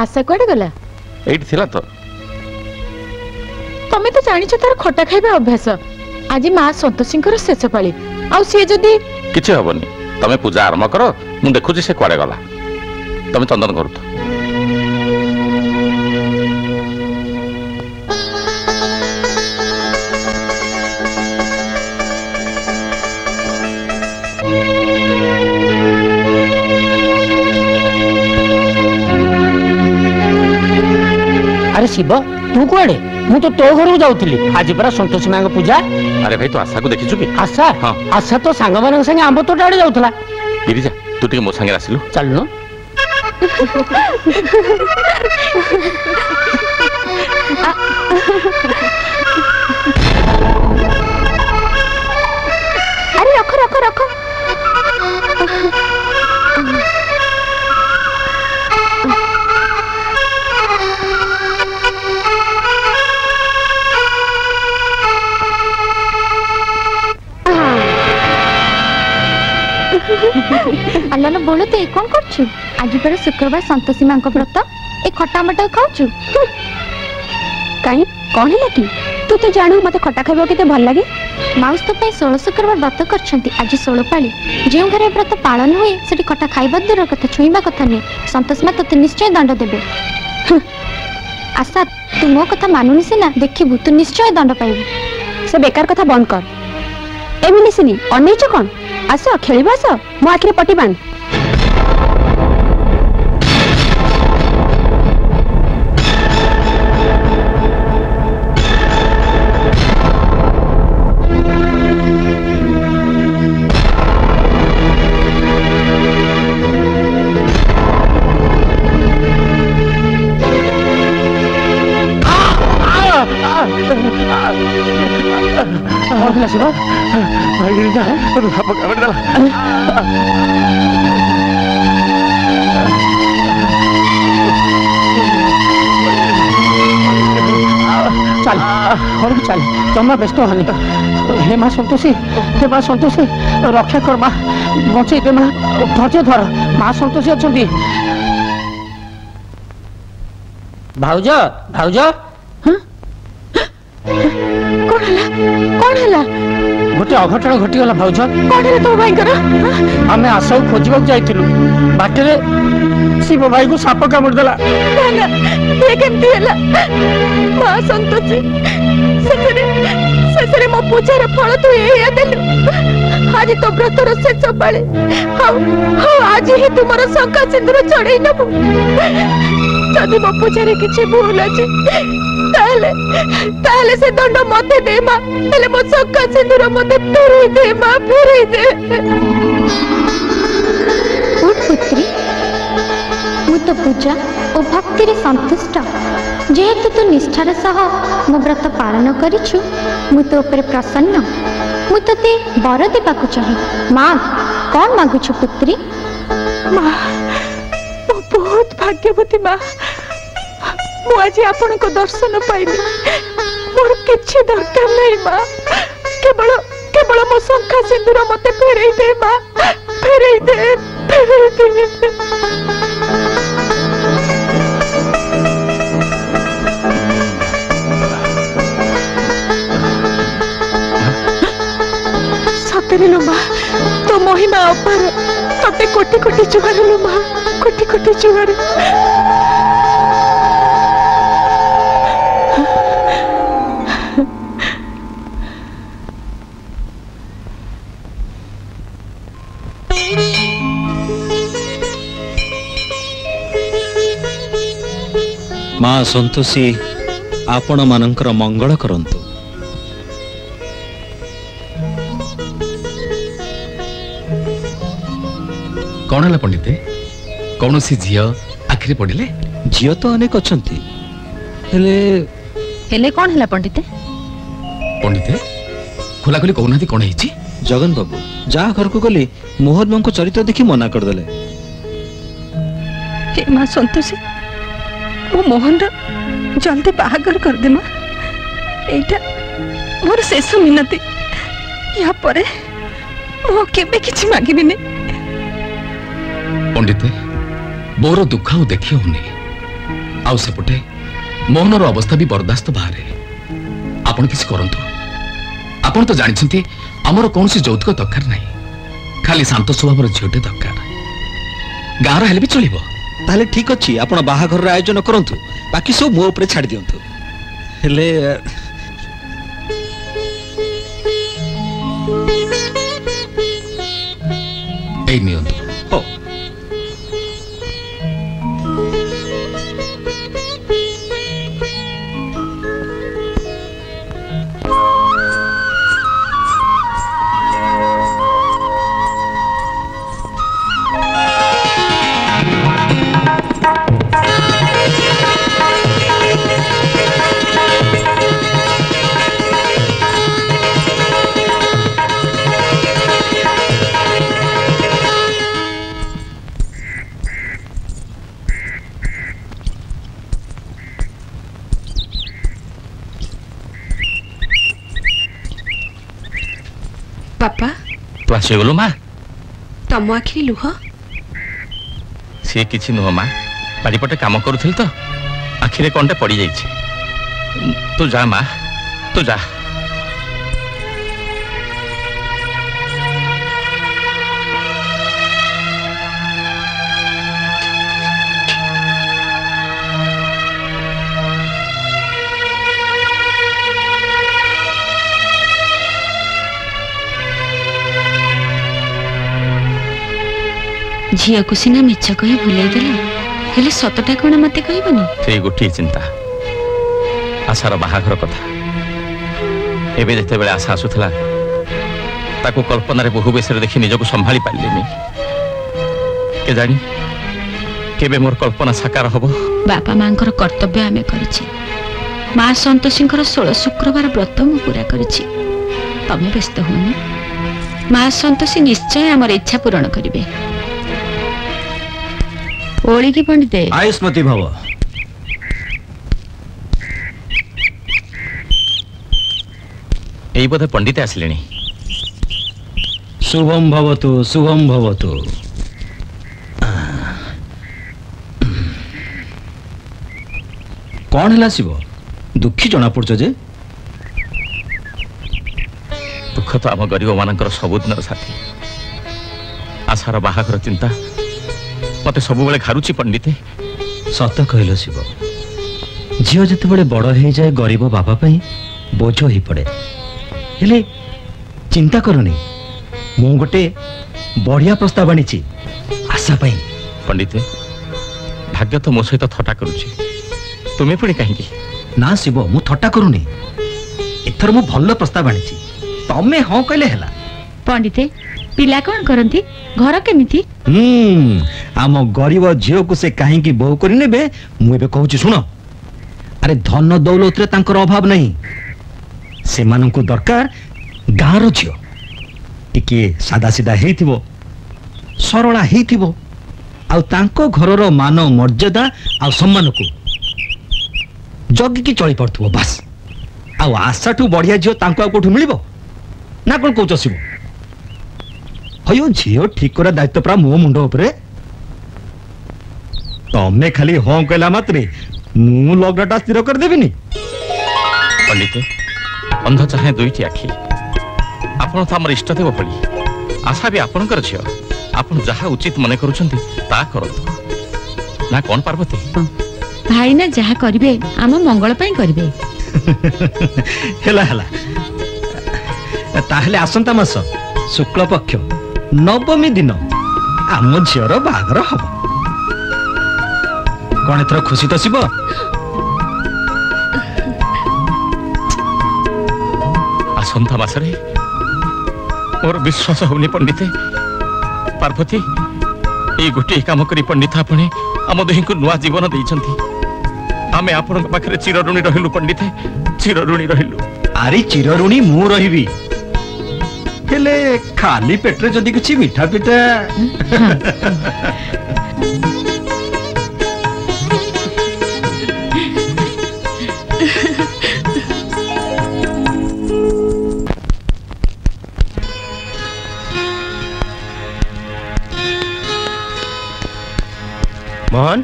आशा कुआडे गला एठी थिला तो तमे तो जानिछ तार खटा खाइबा अभ्यास आज मां संतोषींकर शेष पाली आ से जदी किछि हबनी तमे पूजा आरंभ करो मु देखुछि से कुआडे गला तमे चंदन करू तो अरे शिव तू कुआडे मु तो तो घर जाऊली आज परा संतोषी मां पूजा। अरे भाई तू आशा को देखिछु कि आशा हाँ आशा तो सांग मान संगे आंब तोटा आड़े जाऊला गिरिजा तू टिके मो संगे आसिलु चलनो अरे रखो रखो रखो अल्लाह बोलते कौन कर आज पर शुक्रवार संतोषी मां व्रत ए खटा मटा खाऊ कहीं कौन है कि तू तो जानू मत खटा खाइबा केते भल लागे माउस तो 16 शुक्रवार व्रत करछंती आज 16 पाली जे घरे व्रत पालन हुए सेठी खटा खाइबा दूर कथा छुईबा कथा नहीं संतोष मां तते निश्चय दंड देबे। आशा तू मो कथा मानुनी सिना देखिबू तू निश्चय दंड पाइबू से बेकार कथा बंद कर एमिनी सिनी अनेच कोन आस खेलिबा आस मो आखिरे पटी बांध चल घर चल जमा व्यस्त हनी हे माँ संतोषी रक्षा कर माँ बचे दे माँ धैर्य धर माँ संतोषी अच्छा भाउज भाउज कौन है गोटे अघटन घटीगला भाउज कौन है तो भाई आम आशा खोजा जाइलु बाटे शिव भाई को साप कामुड़ देला मां संतोषी शेषे मो पूजार फल तू ये देलु आज तो व्रतर शेष पाले आज ही तुम शंका सिंदूर चढ़ई नबु जदि मो पूजार किसी भूल अच्छी ताले से दंड मते दे मां हेले मो शंका सिंदूर मते फेरई दे मां फेरई दे उठ पुत्री मु तो पूजा और भक्ति रे संतुष्ट जेहेतु तू निष्ठार सह मो व्रत पालन करिछु मु तो ऊपर प्रसन्न मु तते वर देबाकु चाहे मां कौन मागुछु पुत्री मां मो बहुत भाग्यवती मां मु आज आपन को दर्शन पाइली मोर किछि दरकार नहीं मां केवल केवल मो शंखा सिंदूर मते फेरई दे मां फेरई दे सतरे लो मां तो महिमा अपार तते कोटि कोटि जुआर लो मां कोटि कोटि जुआर माँ संतोषी आपण मानकर मंगल करंतु। कौन है पंडिते कौन सी झी आखिरी पड़े झील तो अनेक अच्छा हेले कौन है पंडिते पंडिते खोला खोली कहना कौन है जगन बाबू जहाँ घर को गली मोहन मां को चरित्र देखी मना करदेले हे मां संतोषी मो मोहन जल्दी बाहागर कर दे मां एटा मोर शेष मिनती या परे मो केबे किछि मागिबिनी पंडिते बोर दुख देखी होनी आउ सेपटे मोहनर अवस्था भी बर्दास्त बाहर आपण किसी करंतु आपण तो जानिछंती हमर कोनसी यौतुक दरकार नाही खाली शांत स्वभावर झियोटे दरकार गाँव हेले भी चलिबो ताले ठीक अछि आपण बाहाघर आयोजन करंतु बाकी सब मो ऊपर छाड़ दियंतु हेले ए नियंतु हो बापा तू आसगलु माँ तम आखिरी लुह सी किसी नुह माँ बारीपटे काम करुथिल तो आखिरे कौनटे पड़ जाइए तू जा माँ तू जा झील को सीना मिछ कही भूलैदेल हेले सतटा कौन मत कहबनी से गोटे चिंता आशार बाहाघर कथा एबे जेते बेले आशा आसुथला ताको कल्पना रे बहु बेसरे देखि निजको संभाली पालिलेनी के जानी केबे मोर कल्पना साकार हबो बापा मांकर कर्तव्य आमे करिछि मां संतोषींकर 16 शुक्रवार व्रत मु पूरा करिछि तमे व्यस्त होनी मां संतोषी निश्चय हमर इच्छा पूर्ण करिवे ओली की पंडिते आयुष्मती भव एई बोधे पंडिते आसिलेनी शुभम भवतु कौन है शिव दुखी जना पड़छ जे दुख तो आम गरीब मानकर सबुदिन साथी आशार बाहाघर चिंता मत सब बेले घारुची पंडिते सत कहल शिव झील जिते बड़ हो जाए गरीब बाबा बोझ हो पड़े हेले चिंता करनी मु गोटे बढ़िया प्रस्ताव आनी आशा पाई पंडिते भाग्य तो मो सहित थटा करुची तुम्हें पुणी कहीं ना शिव मु थट्टा करूनी एथर मु भल प्रस्ताव आनी तमे हाँ कहले हैला पंडिते पिला कौन करती घर केमिति आम गरीब झील को से कहीं बहु कर नेबे मु एबे कहूची सुनो अरे धन दौलत रे तांकर अभाव नहीं से माननको दरकार गाँव झील टिके सादा सीधा हेइथिबो सरला हेइथिबो आउ तांको घरर मान मर्यादा आउ सम्मान को जगिकी चली पड़थुबो बस आउ आशाठू बढ़िया झील तांको कोठू मिलिबो ना कोन कहउछ शिव हयो झील ठीक करा दायित्व प्रा मो मुंड उपरे तमे खाली हाँ कहला मात्रे मु लगटा स्थिर कर देबिनी पंडिते अंध चाहे दुईटी आखि आपण तो आमर इष्ट देव भली आशा भी आपणकर झील आपण जहा उचित मने करूछंती ता करंतु ना कोन पार्वती भाई ना जहा करिवे आम मंगल पई करिवे हेला हेला ताहले आसंता मास शुक्ल पक्ष नवमी दिन आम झीर बाहागर हम कौन एथर खुशी तो शिव आसंता मासरे मोर विश्वास होनी पंडिते पार्वती ये गोटे काम करी पंडित आपणे आम दुही को नुआ जीवन देइछंती आमे आपन पाखरे चिरऋणी रहिलु पंडिते चिरऋणी रहिलु अरे चिरऋणी मु रहिबी हेले खाली पेटरे जदी किछि मिठा पिठा मोहन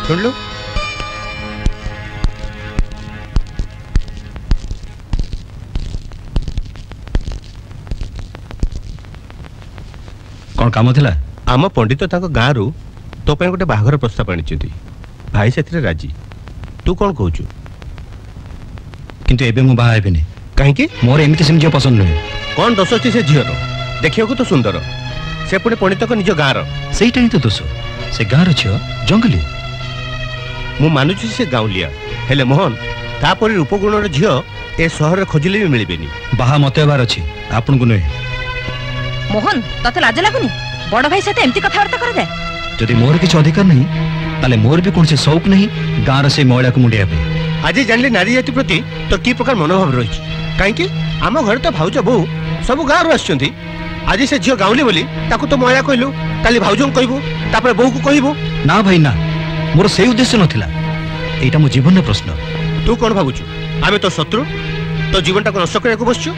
सुन लो काम थिला आम पंडित गाँव रु तो गोटे बाहागर प्रस्ताव आनी भाई से राजी तू कौन कहूँ किंतु एबे मु बाहा हेबिनी कहीं मोर एमती सेम झील पसंद नुहे कौन दोष अच्छी से झीर देखिए तो सुंदर से पुणी पंडित निज गाँव सेटा ही तो दोष से गाँव झील जंगली मु मानुची से गाँवलिया हेले मोहन तापर रूपगुण झील ए सहर खोजिले भी मिलबेनी बाहा मत हेबार अछि आपन को नुहे मोहन तते लाज लागुनी बड़ भाई साथे एमती कथावार्ता करे दे जदि मोर किछ अधिकार नहीं ताले मोर भी कोन से शौक नहीं गाँव से महिला को मुंडिया पे आज जानले नारी जाति प्रति तो की प्रकार मनोभाव रही कहीं आम घर तो भाउज बो सब गाँव आछंती आज से झील गाँवली बोली ताकू तो महिला कहलु काली भाउज को कहबो तापर बहू को कहबो ना भाई ना मोर से उद्देश्य नथिला एटा मो जीवन प्रश्न तू कौन भावुଛୁ आमे तो शत्रु तो जीवन टाको नष्ट करने को बसछु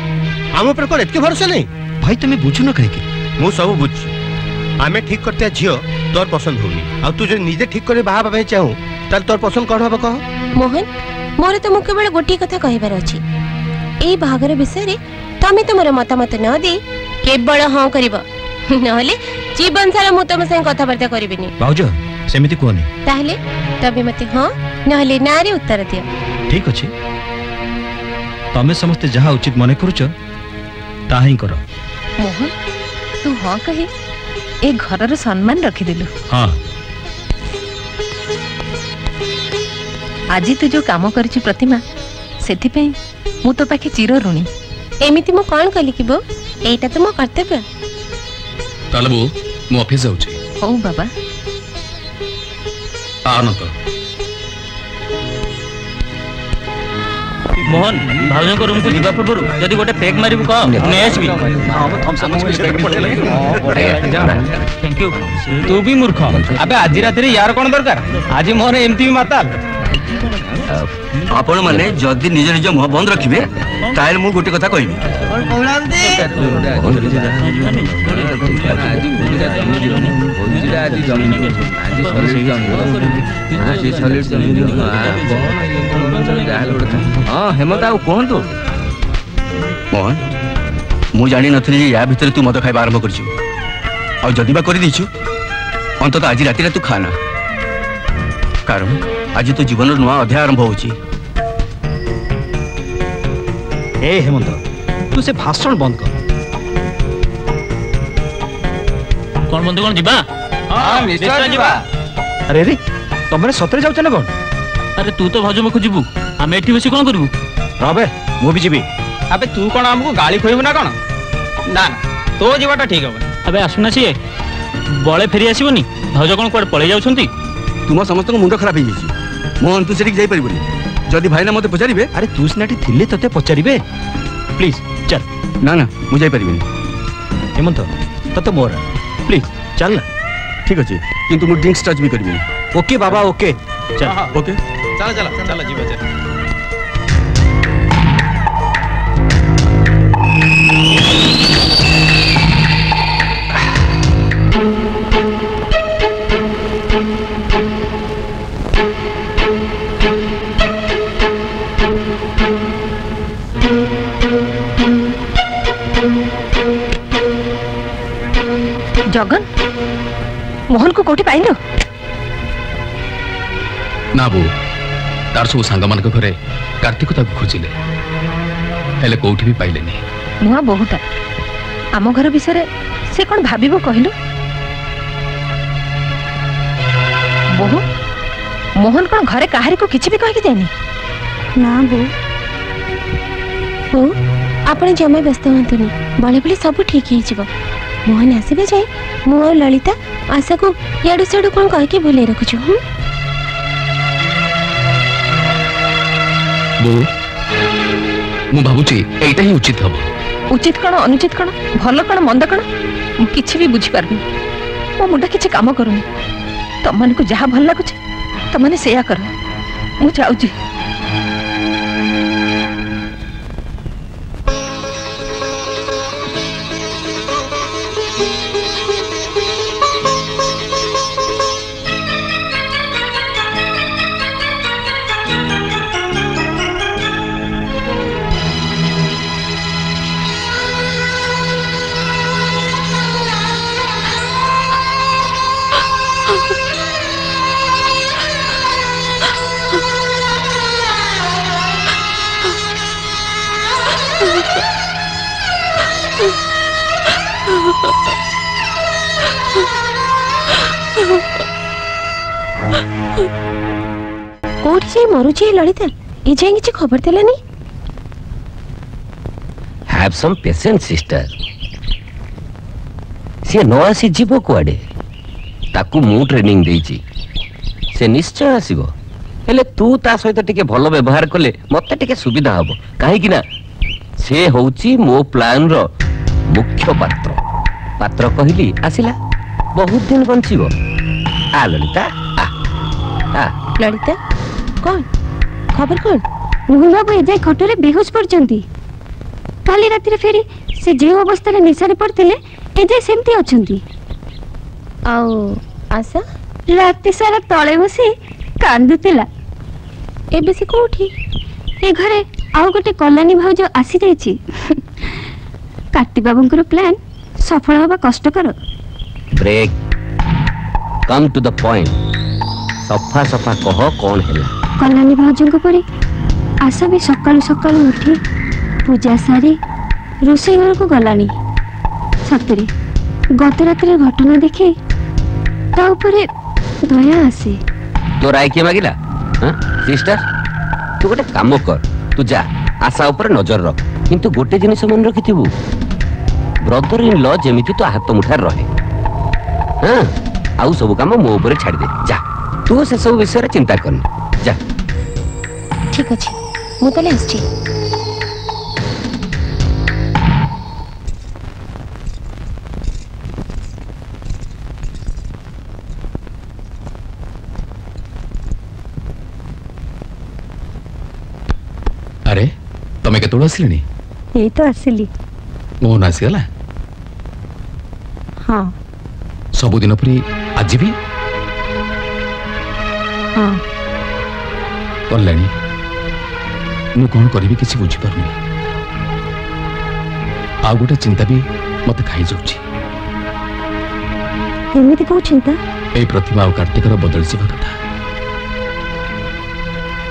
आम ऊपर कौन एतके भरोसा नहीं भाई तुम बुझु न कहीं मु सब बुझी आमे ठीक करते झील तोर पसंद होनी आ तू जे निजे ठीक करे बाहा भाई चाहू ताल तोर पसंद कौन हबो कह मोहन मोर तो केवल गोटी कथा कहबार अछि एई बाहागर विषय रे तमे तुमर मतामत न दे केवल हां करबो नहले जीवन सारा मु तुम संग कथा बार्ता करबिनी बाउजो सेमिति कोनी ताहले तबे मते हां नहले ना रे उत्तर दियो ठीक अछि तमे समस्त जहा उचित मने करूछ ता ही करो मोहन तू हां कही ए घरर सम्मान रखी दिलु हां आज तू जो काम करछि प्रतिमा सेथि पे मु तो पाखे चिर ऋणी एमिति मु कोन कली कि बो एटा तो मो कर्तव्य ताले बो मु ऑफिस जाउछि हो बाबा आनंद मोहन भाउजन को रूम को जीवा पूर्व जदि गोटे पेग मारिबु कह नै आसबी थैंक यू तू भी मूर्ख अबे आज रात रे यार कोन दरकार आज मोहन एमती माताल आपण माने जदि निज निज मुह बंद रखिबे ताइल मु गोटे कथा कहबी हां हेमंत आ कोन तो मोहन मु जानि नथली या भीतर तू मद खाइबा आरंभ करछु आ जदि बा करि दिछु अंतत आज राति रे तू खाना कारण आज तो जीवन नुआ अध्याय आरंभ होची ए हेमंत तू से भाषण बंद कर कोन बंद कोन जीवा हां निश्चय जीवा अरे रे तमरे सतरे जाउछ ना कोन अरे तू तो भाजो में खुजिबू हम एठी बसी कोन करबू रबे मु भी जीबी अबे तू कोन हमको गाली खोइबू ना कोन ना तो जीवाटा ठीक होबे अबे आसुना छी बळे फेरी आसीबोनी भाजो कोन कोड पळे जाउछंती तुम समस्त को मुंड खराब हो मोहन तू सेठी जाई परिबनी जदि भाई ना मते पचारिबे अरे तू सिनाटी थिले तते पचारिबे प्लीज चल ना ना मु जाई परिबनी हेमंत तते मोर प्लीज चल ना ठीक अछि किंतु मु ड्रिंक्स टच भी करबिनी ओके बाबा ओके चल ओके चला चला चला जीवा चल जगन मोहन को कोठी पाइलो ना बो तार सब सांग मान घरे कार्तिक ताको खोजिले हेले कोठी भी पाइले नहीं नुआ बहुता आम घर विषय से कौन भाविबो कहलु बहु मोहन कौन घरे काहारी को किछि भी कहि के जानी ना बो आपण जमा व्यस्त हंतुनी बळे बळे सब ठीक ही जिवो मोहन आसीबे जाय मु और ललिता आशा को याडू सेडू कोन कह के भूले रखछु बो मु भाबुची एटा ही उचित हबो उचित कण अनुचित कण भलो कण मंद कण मु किछि भी बुझी पारबी मो मुंडा किछि काम करूनी तमन को जहा भल लागुछि तमने सेया कर मु जाउची कोठी से मरुची ललिता ए जाए किसी खबर देलानी हैव सम पेशेंस सिस्टर से न आसी जीव कुआडे ताकू मु ट्रेनिंग देइची से निश्चय आसीबो हेले तू ता सहित टिके भलो व्यवहार कले मते टिके सुविधा हबो काहे कि ना से होउची मो प्लान रो मुख्य पात्र पात्र कहली आसिला बहुत दिन बंचिबो आ ललिता आ ललिता कौन खबर कौन मोहन बाबू एजाए खटरे बेहोश पड़चंती काली रातिर फेरी से जे अवस्था रे निशारे पड़थिले एजाए सेमती अछंती आओ आशा राति सारा तळे बसी कांदुतिला एबे से कोठी ए घरे आउ गोटे कल्याणी भाउज आसी जाइछि काटी बाबूंकर प्लान सफल होबा कष्टकर break come to the point सफा सफा कह कौन हैला कल्याणी भाउजंक परे आशा भी सकाळु सकाळु उठी पूजा सारी रोषेई घर को गलानी सतरे गत रातिर घटना देखे ता ऊपर दया आसे तो राय किए मागिला सिस्टर तू गोटे काम कर तू जा आशा ऊपर नजर रख किंतु गोटे जिनिस मन रखिथिबु ब्रदर इन लॉ जेमिति तो हाथ मुठार रहे हां आउ सब काम मो ऊपर छाड़ दे जा तू से सब विषय रे चिंता करनी जा ठीक अछि मु तले आछि अरे तमे केतोड़ आसिलनी यही तो आसिली मोहन आसीगला हाँ सबु दिन परी आज भी हाँ कल्याणी मु कौन करी किसी बुझी पारनी आ गोटे चिंता भी मत खाई जाउची एमिति को चिंता ए प्रतिभा और कार्तिक बदल जीवा कथा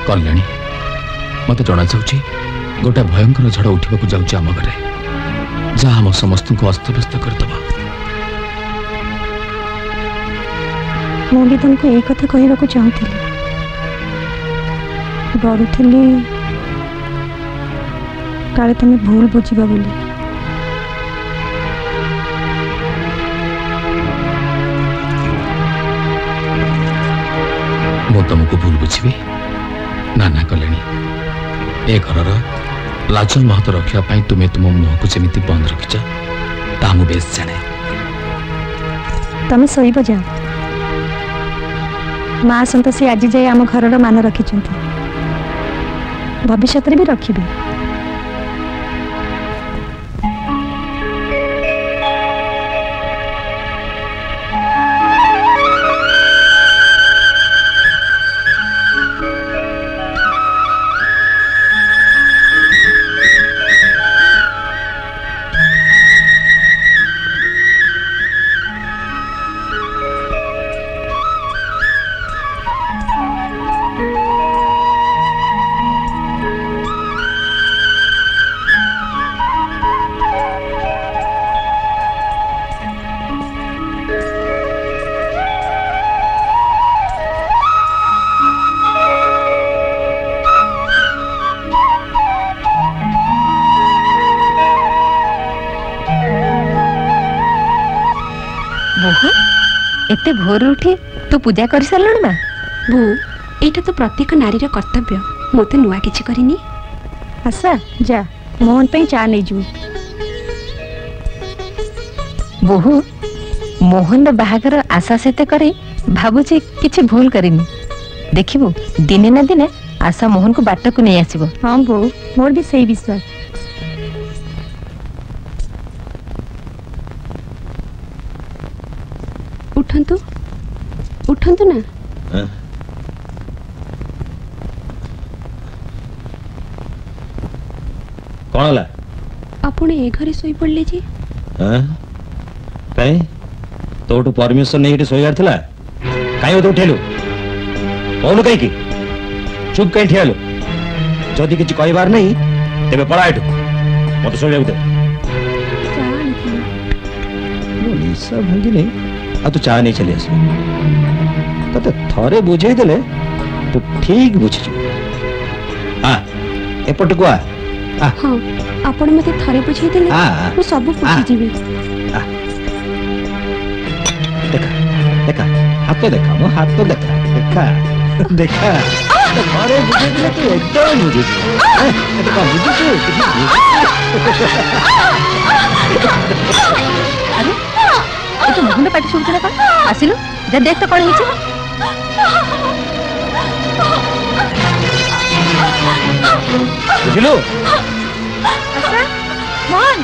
कल्याणी मत जना जाउची गोटे भयंकर झड़ उठा जाउची आम घरे जहाँ आम समस्त को अस्तव्यस्त करदबा मु भी तुमको एक कथा कहवाक चाहूली डरुली काले तुम भूल बुझा बोली मु तुमको भूल बुझी ना ना कल्याणी ए घर लाजल महत्व रखा तुम्हें तुम मुह को जमी बंद रखिच ता मु बेस जाने तमें शोब जा माँ संतोषी आज जाए आम घर मान रखी भविष्य भी रखी एते भोर उठी तू पूजा कर सारलण ना बो एटा तो प्रत्येक नारीर कर्तव्य मते नुआ किछि करिनी आशा जा मोहन पे चा नै जू बहु मोहन बाहागर आशा सेते करे भाबुची किछि भूल करिनी देखिबो दिने ना दिने आशा मोहन को बाट को नै आसीबो हां बो मोर भी सही विश्वास उठंतु उठंतु ना कौन हला आपण ए घरे सोई पड़ले जी काई तोटू परमिशन नहीं सोयार थिला काई तो उठेलु कौन कहीं की चुप कहीं ठियालु जदि किछि कहबार नहीं तेबे पळा एठु मत सोया दे निशा भंगी नहीं आ तू चाह नहीं चली आस तो थरे बुझे देले तू ठीक बुझिଛୁ हां एपट को आ हां आपण मते थरे बुझे देले मु सब बुझी जीवी देखा देखा हाथ देखा मो हाथ देखा देखा देखा थरे बुझे देले तू एकदम बुझिଛୁ ए तो बुझिଛୁ अरे ए तो मोहन पाटी सुन चला कौन आसिलु जा देख तो कौन हिची बुझिलु मोहन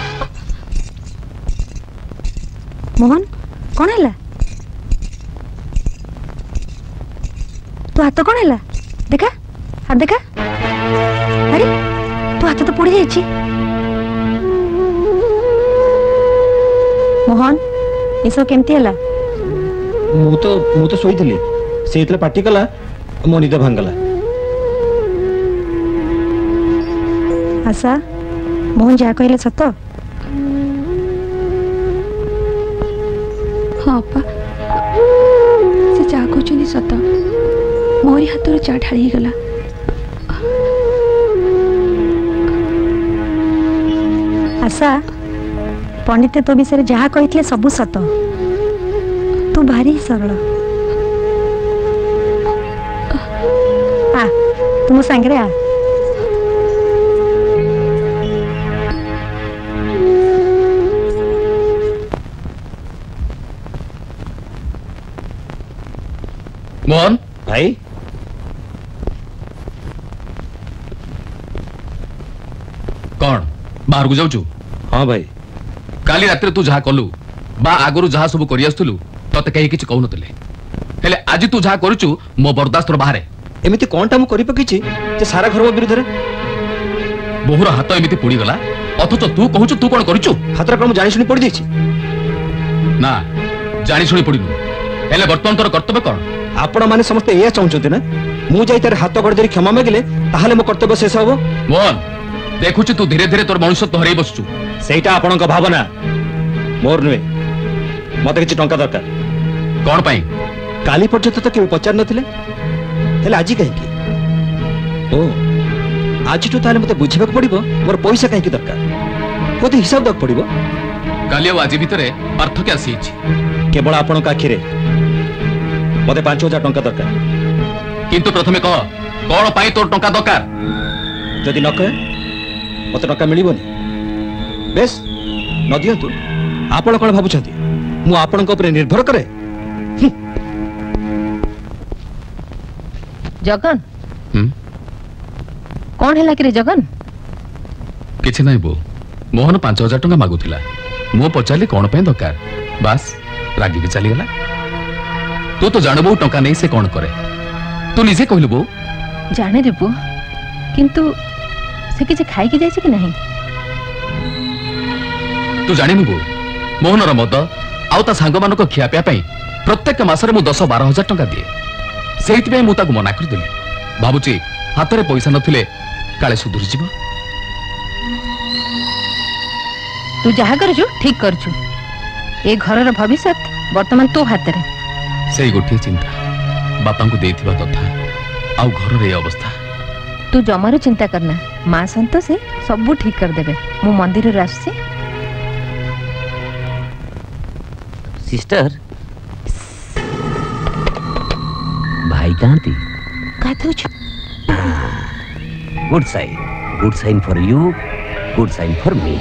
मोहन कौन है तू हाथ कौन है देखा हाथ देखा अरे तू हाथ तो पड़ी जाइए मोहन ये सब केमती है मु तो सोई थी से इतले पार्टी कला मो निद भांगला आशा मोहन जहाँ कहले सत हाँ पा से जा कहते सत मोरी हाथ चा ढाड़ी गला आशा पंडित तो विषय जहाँ कही सबू सत तू भारी सरल आ तू मो सांगे आ मोहन भाई कौन बाहर को जाऊँ हाँ भाई काली रात तू जहाँ कलु बा आगु जहाँ सब कर तते कहीं किसी कहून हेले आज तू जहाँ करुचु मो बर्दास्त बाहर एमती कौनटा मु करि पकिछि जे सारा घर विरुद्ध रे बहुर हाथ एमती पोड़ी गला अथच तू कहूचु तू कौन करुचु हाथरा क्रम जानि सुनी पड़ी देछि ना जानि सुनी पड़ी हेले वर्तमान तोर कर्तव्य कौन आपण माने समस्त एया चाहउछते ना मु जाई तार हाथ गड़ धरि क्षमा मागिले ताहाले मो कर्तव्य शेष हबो मोहन देखुछु तू धीरे धीरे तोर मनुष्यत्व हरई बसचु सेटा आपणक भावना मोर नुए मते किछि टंका दरकार कौन पाई काली पर्यंत तो केउ पचार नथिले हेले आजि कहि की ओ आज तो ताले मते बुझिबक पड़िबो मोर पैसा कहि की दरकार कोते हिसाब दक पड़िबो काली आज भितरे पार्थक्य आसी केवल आपणक आखिरे मते 5000 टंका दरकार किंतु प्रथमे कह कौन पाई तोर टंका दरकार जदि न कहे मते टंका मिलिबोनी बेस न दियंतु आपण कोन भाबुछंती मु आपणक ऊपर निर्भर करे जगन कौन है कि रे जगन किछि नहीं बो मोहन 5000 टंका मागुथिला मु पचारली कौन पे दरकार बस रागी के चली गला तू तो जानबो टंका नहीं से कौन करे तू निजे कहलु बो जाने रे बो किंतु से किछि खाई के जाइछि कि नहीं तू जानिनु बो मोहन र मद आउ ता सांग मानको खियापिया पई प्रत्येक मासरे मु 10-12 हजार टंका दिए सेहित पे मु ताको मना कर देली भाबुची हाथ रे पैसा नथिले काले सुधुर जीव तू जहा करजु ठीक करजु ए घर र भविष्य वर्तमान तो हाथ रे सेही गोठी चिंता बापा को देथिबा कथा आउ घर रे अवस्था तू जमारो चिंता करना मां संतो से सब ठीक कर देबे मु मंदिर रे आसी सिस्टर भाई कहाँ थी good sign for you good sign for me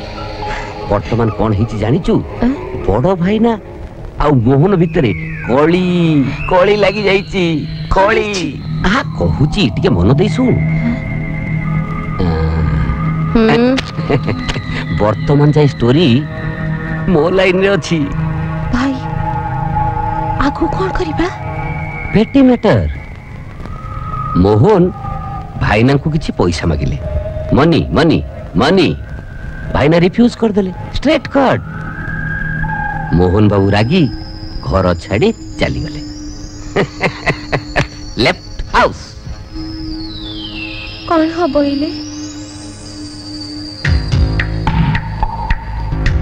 वर्तमान कौन ही जानी चु बड़ भाई ना आउ मोहन भितरे कली कली लगी जाईची कली आ कहूची टिके मन दे सुन वर्तमान जाई स्टोरी मो लाइन रे अछि भाई आगु कौन करिबा पेटी मैटर मोहन भाईना को किसी पैसा मागिले मनी मनी मनी भाईना रिफ्यूज कर देले स्ट्रेट कट मोहन बाबू रागी घर छाड़ी चली गले लेफ्ट हाउस कौन हबो इले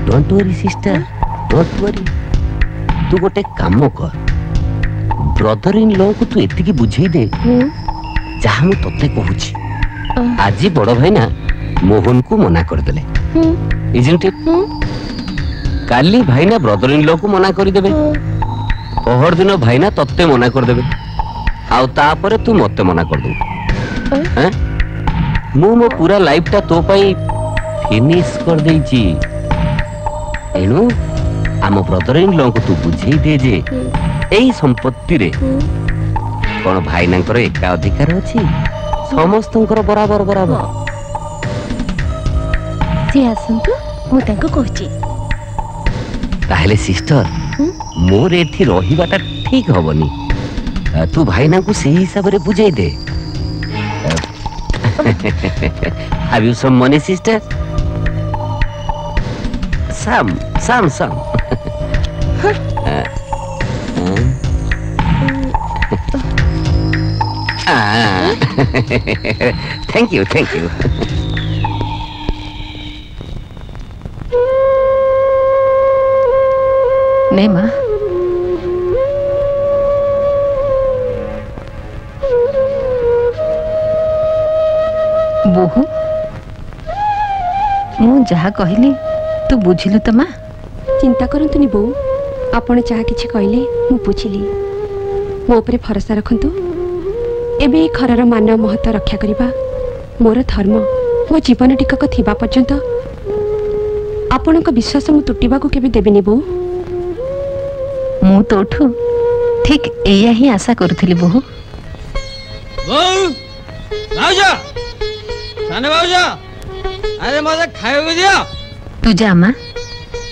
don't worry sister don't worry तू गोटे काम कर ब्रदर इन लॉ को तू एतिकी बुझेई दे जहाँ मु तते कहूची आज बड़ भाई ना मोहन को मना कर देले इजंट इट काली भाई ना ब्रदर इन लॉ को मना कर देबे पहर दिन भाई ना तते मना कर देबे आउ तापरे तू मते मना कर दे हैं मु मो पूरा लाइफ टा तो पई फिनिश कर देइची एनु आम ब्रदर इन लॉ को तू बुझेई दे जे एई संपत्ति रे कोन भाई नांकर एका अधिकार अछि समस्तंकर बराबर बराबर से आसंतु मु तांको कहची ताहले सिस्टर मोर एठी रहिबाटा ठीक हबनी तू भाई ना को सही हिसाब रे बुझाई दे have you some money sister some thank you नहीं माँ बोहू मु जहा कहली तू बुझिलु तो माँ चिंता करंतुनी बो आपण जहा किछि कहले मु बुझिली मो उपरे भरोसा रखंतु एबे घरर मान महत्व रक्षा करिबा मोर धर्म मो जीवन टिकक थिबा पर्यंत आपणक विश्वास मु तुटिबा को केबे देबिनी बो मु तोठू ठीक एया ही आशा करुथली बोहू भाऊजा साने भाऊजा अरे मते खाइबो दियो तू जा माँ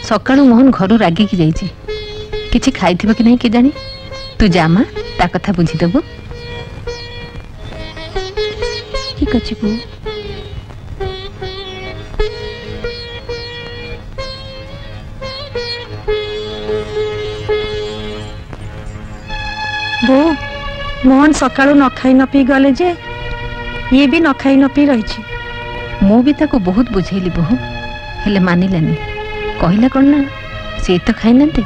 सकाळु मोहन घरु रागी की जाईची किछि खाइथिबो कि नहीं के जानी तू जा माँ ता कथा बुझी देबो ठीक अछि बो बो मोहन सकाळु न खाई न पी गले जे ये भी न खाई न पी रही मु भी ताको बहुत बुझेली बहु हेले मानिलानी कहला कौन ना से तो खाई नांते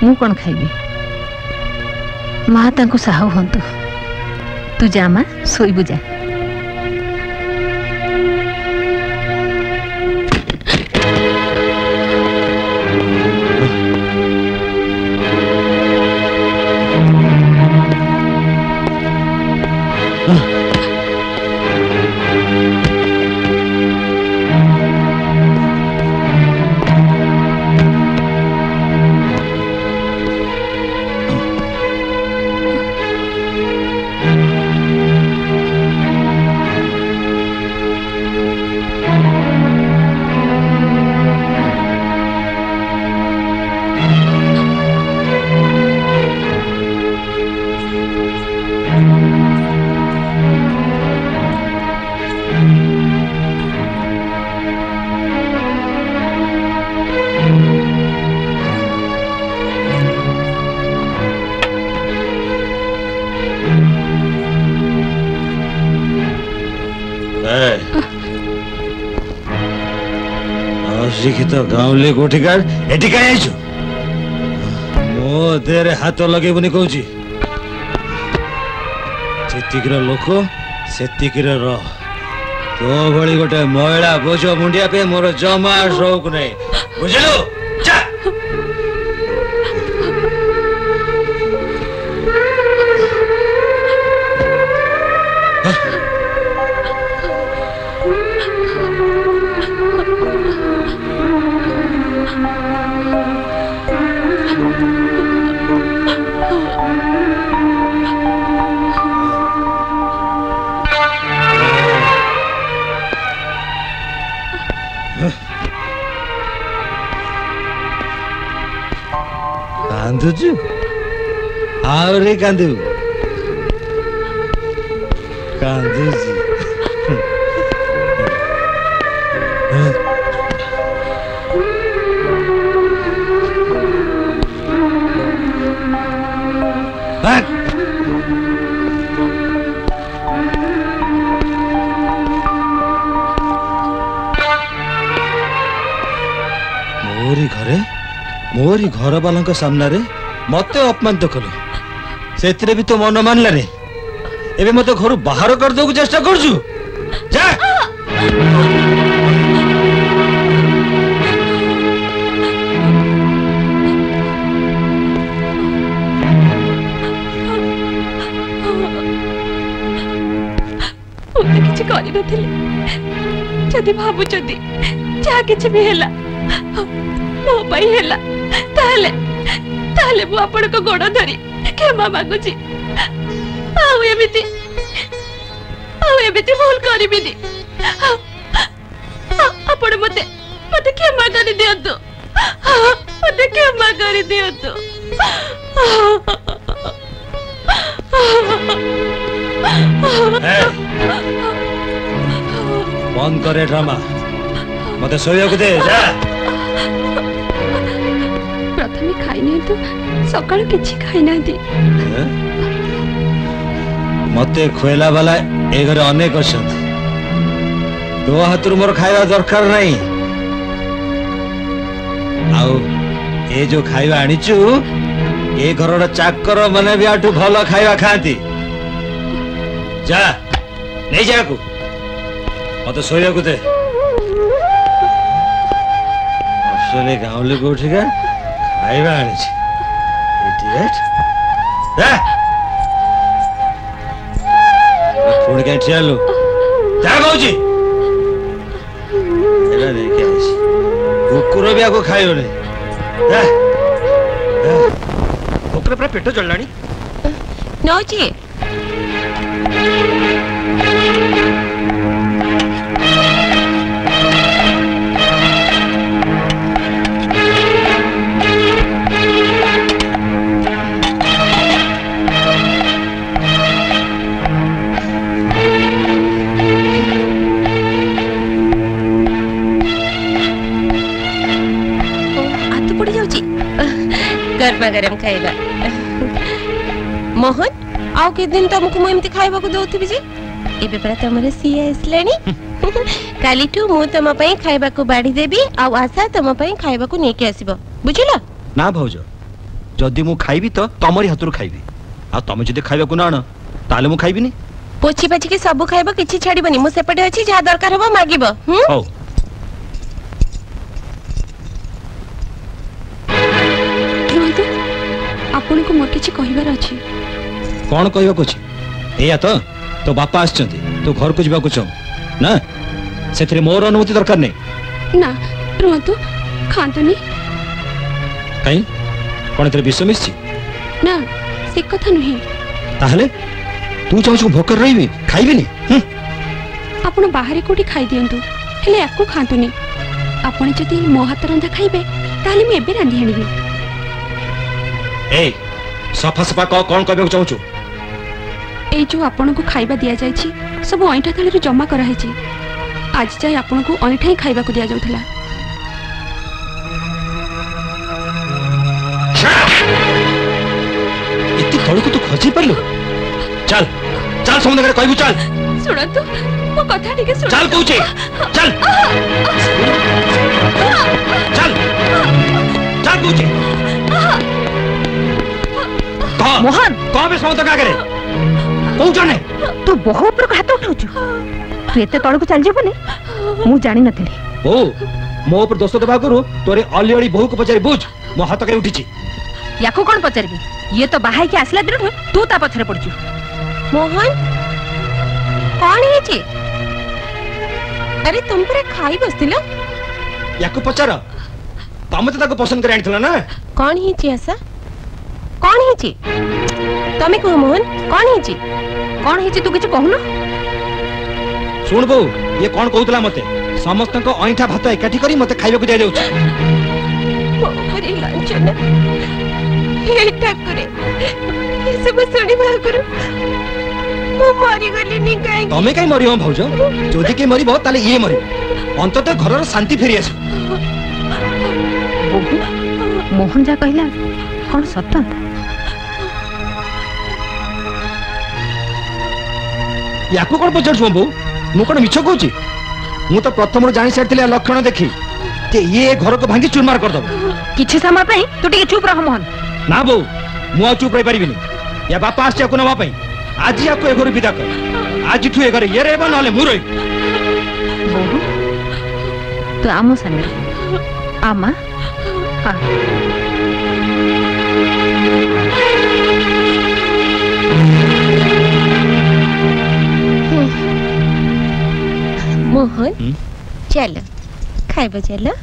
मु कौन खाइबी माँ ताको साहु हंतु तू जा माँ सोईबु जा तो गाँवले कोठिकार एटी का आइछु मो देरे हाथ लगेबुनी कहूची जेतिकिर लोक सेतिकिर रह तो भली गोटे महिला बोझ मुंडिया पे मोर जमा शौक नहीं बुझलु जा कांदुचु आवरे कांदु कांदुचु मोरी घर वाला सामने रे मते अपमानित कल सेतरे भी तो मन मानला रे एबे मते घर बाहर कर दो चेष्टा करछु जा किसी करी नथिले जदि भाबुचंदी जा किछि भी हेला मो पई हेला ताले ताले मु आपण को गोड़ धरी क्षमा मागुची आउ एमिति भूल करिबिनी आपण मते मते क्षमा करि दियंतु मते क्षमा करि दियंतु बंद करे ड्रामा मते सोया को दे जा प्रथमे खाई नहीं तो सकाळ किछि खाई नांती मते खोला वाला ए घरे अनेक अछत तो हाथ मोर खाଇବା दरकार नहीं आउ ए जो खाଇବା आनिचु ए घरर चाकर माने भी आठू भल खाଇବା खाती जा नहीं जाकू मत सोया को दे असले गाँवले कोठी का खाଇବା आनिछि इडियट जा पुणी कहीं ठियालु जा कहूची एला देखि आइछि कुकुर भी आको खाइयो नै जा कुकुर पूरा पेट जळलानी नौची गरमा गरम खाइबा मोहन आउ के दिन तुमको मु एमती खाइबा को दोथि बिजे एबे परा तमरे सीए इसलेनी कालीठू मु तम पई खाइबा को बाडी देबी आउ आशा तम पई खाइबा को नेके आसीबो बुझिला ना भौजो जदी मु खाइबी तो तमरी हातुर खाइबी आ तमे जदी खाइबा को ना ताले मु खाइबीनी पोछि पाछि के सब खाइबा किछि छाड़ीबनी मु सेपटे अछि जा दरकार हो मागिबो हो आपण को मोर किछि कहिबार अछि कोन कहबा को अछि एया तो बापा आछंती तो घर को जिबा को चाह ना सेथरे मोर अनुमति दरकार नै ना रोंतु खांतनी काई कोन तेरे विष मिसछि ना से कथा नही ताहले तू चाहू भोकर रहिबी खाइबी नी आपण बाहर कोठी खाइ दियंतु हेले याकू खांतनी आपण जति मो हाथ रंधा खाइबे ताले मैं एबे रांधी आनिबी ए सफा सफा कौन कहबे चाहू ए जो आपण को खाइबा दिया जाय छी सब ओइठा थाली रे जमा करा है छी आज जाय आपण को ओइठा ही खाइबा को दिया जाउथला इति थोड़ी को तू खोजी परलो चल चल समुद्र करे कहबू चल सुन तो मो कथा ठीक सुन चल कहूची चल चल चल कहूची मोहन कौन भी समुद्र का करे कौन जाने तू बहुत ऊपर हाथ उठाउछु तू एते तळको चल जेबने मु जानि नथिली ओ मो ऊपर दोस्त देबा करू तोरे अलियली बहु को पचारी बुझ मो हाथ के उठिची याको कोन पचारबी ये तो बाहाई के आसला दिन तू ता पछरे पड़छु मोहन कौन है जी अरे तुम पर खाई बसतिलो याको पचार तमे तो ताको पसंद करे आनिथला ना कौन है जी ऐसा कौन है जी तमे कहो मोहन कौन है जी तू किछ कहू सुन बो ये कौन कहउतला मते समस्त को अइठा भात एकाठी करी मते खाइबा को दे देउ मोहरी लांचन हे ठाकुरे ये सब सुनी भागुरु मो मरी गली नी काई तमे काई मरियो भौजो जोदी के मरिबो ताले ये मरि अंतत घरर शांति फेरी आसु मोहन जा कहला कौन सत याको कोन पचर बो मु कोन मिछ कहूची मु तो प्रथम जानि सारथिले लक्षण देखी जे ये घर को भांगी चूरमार कर दबो किछि समय पई तू टिके चुप रह मोहन ना बो मु चुप रही परिबिनी या बापा आस को नवा आज या को घर विदा कर आज ठू ए घर ये रहबा नले मु रही बोहू तू आमो संगे आमा आ मोहन चलो खाइबा चलो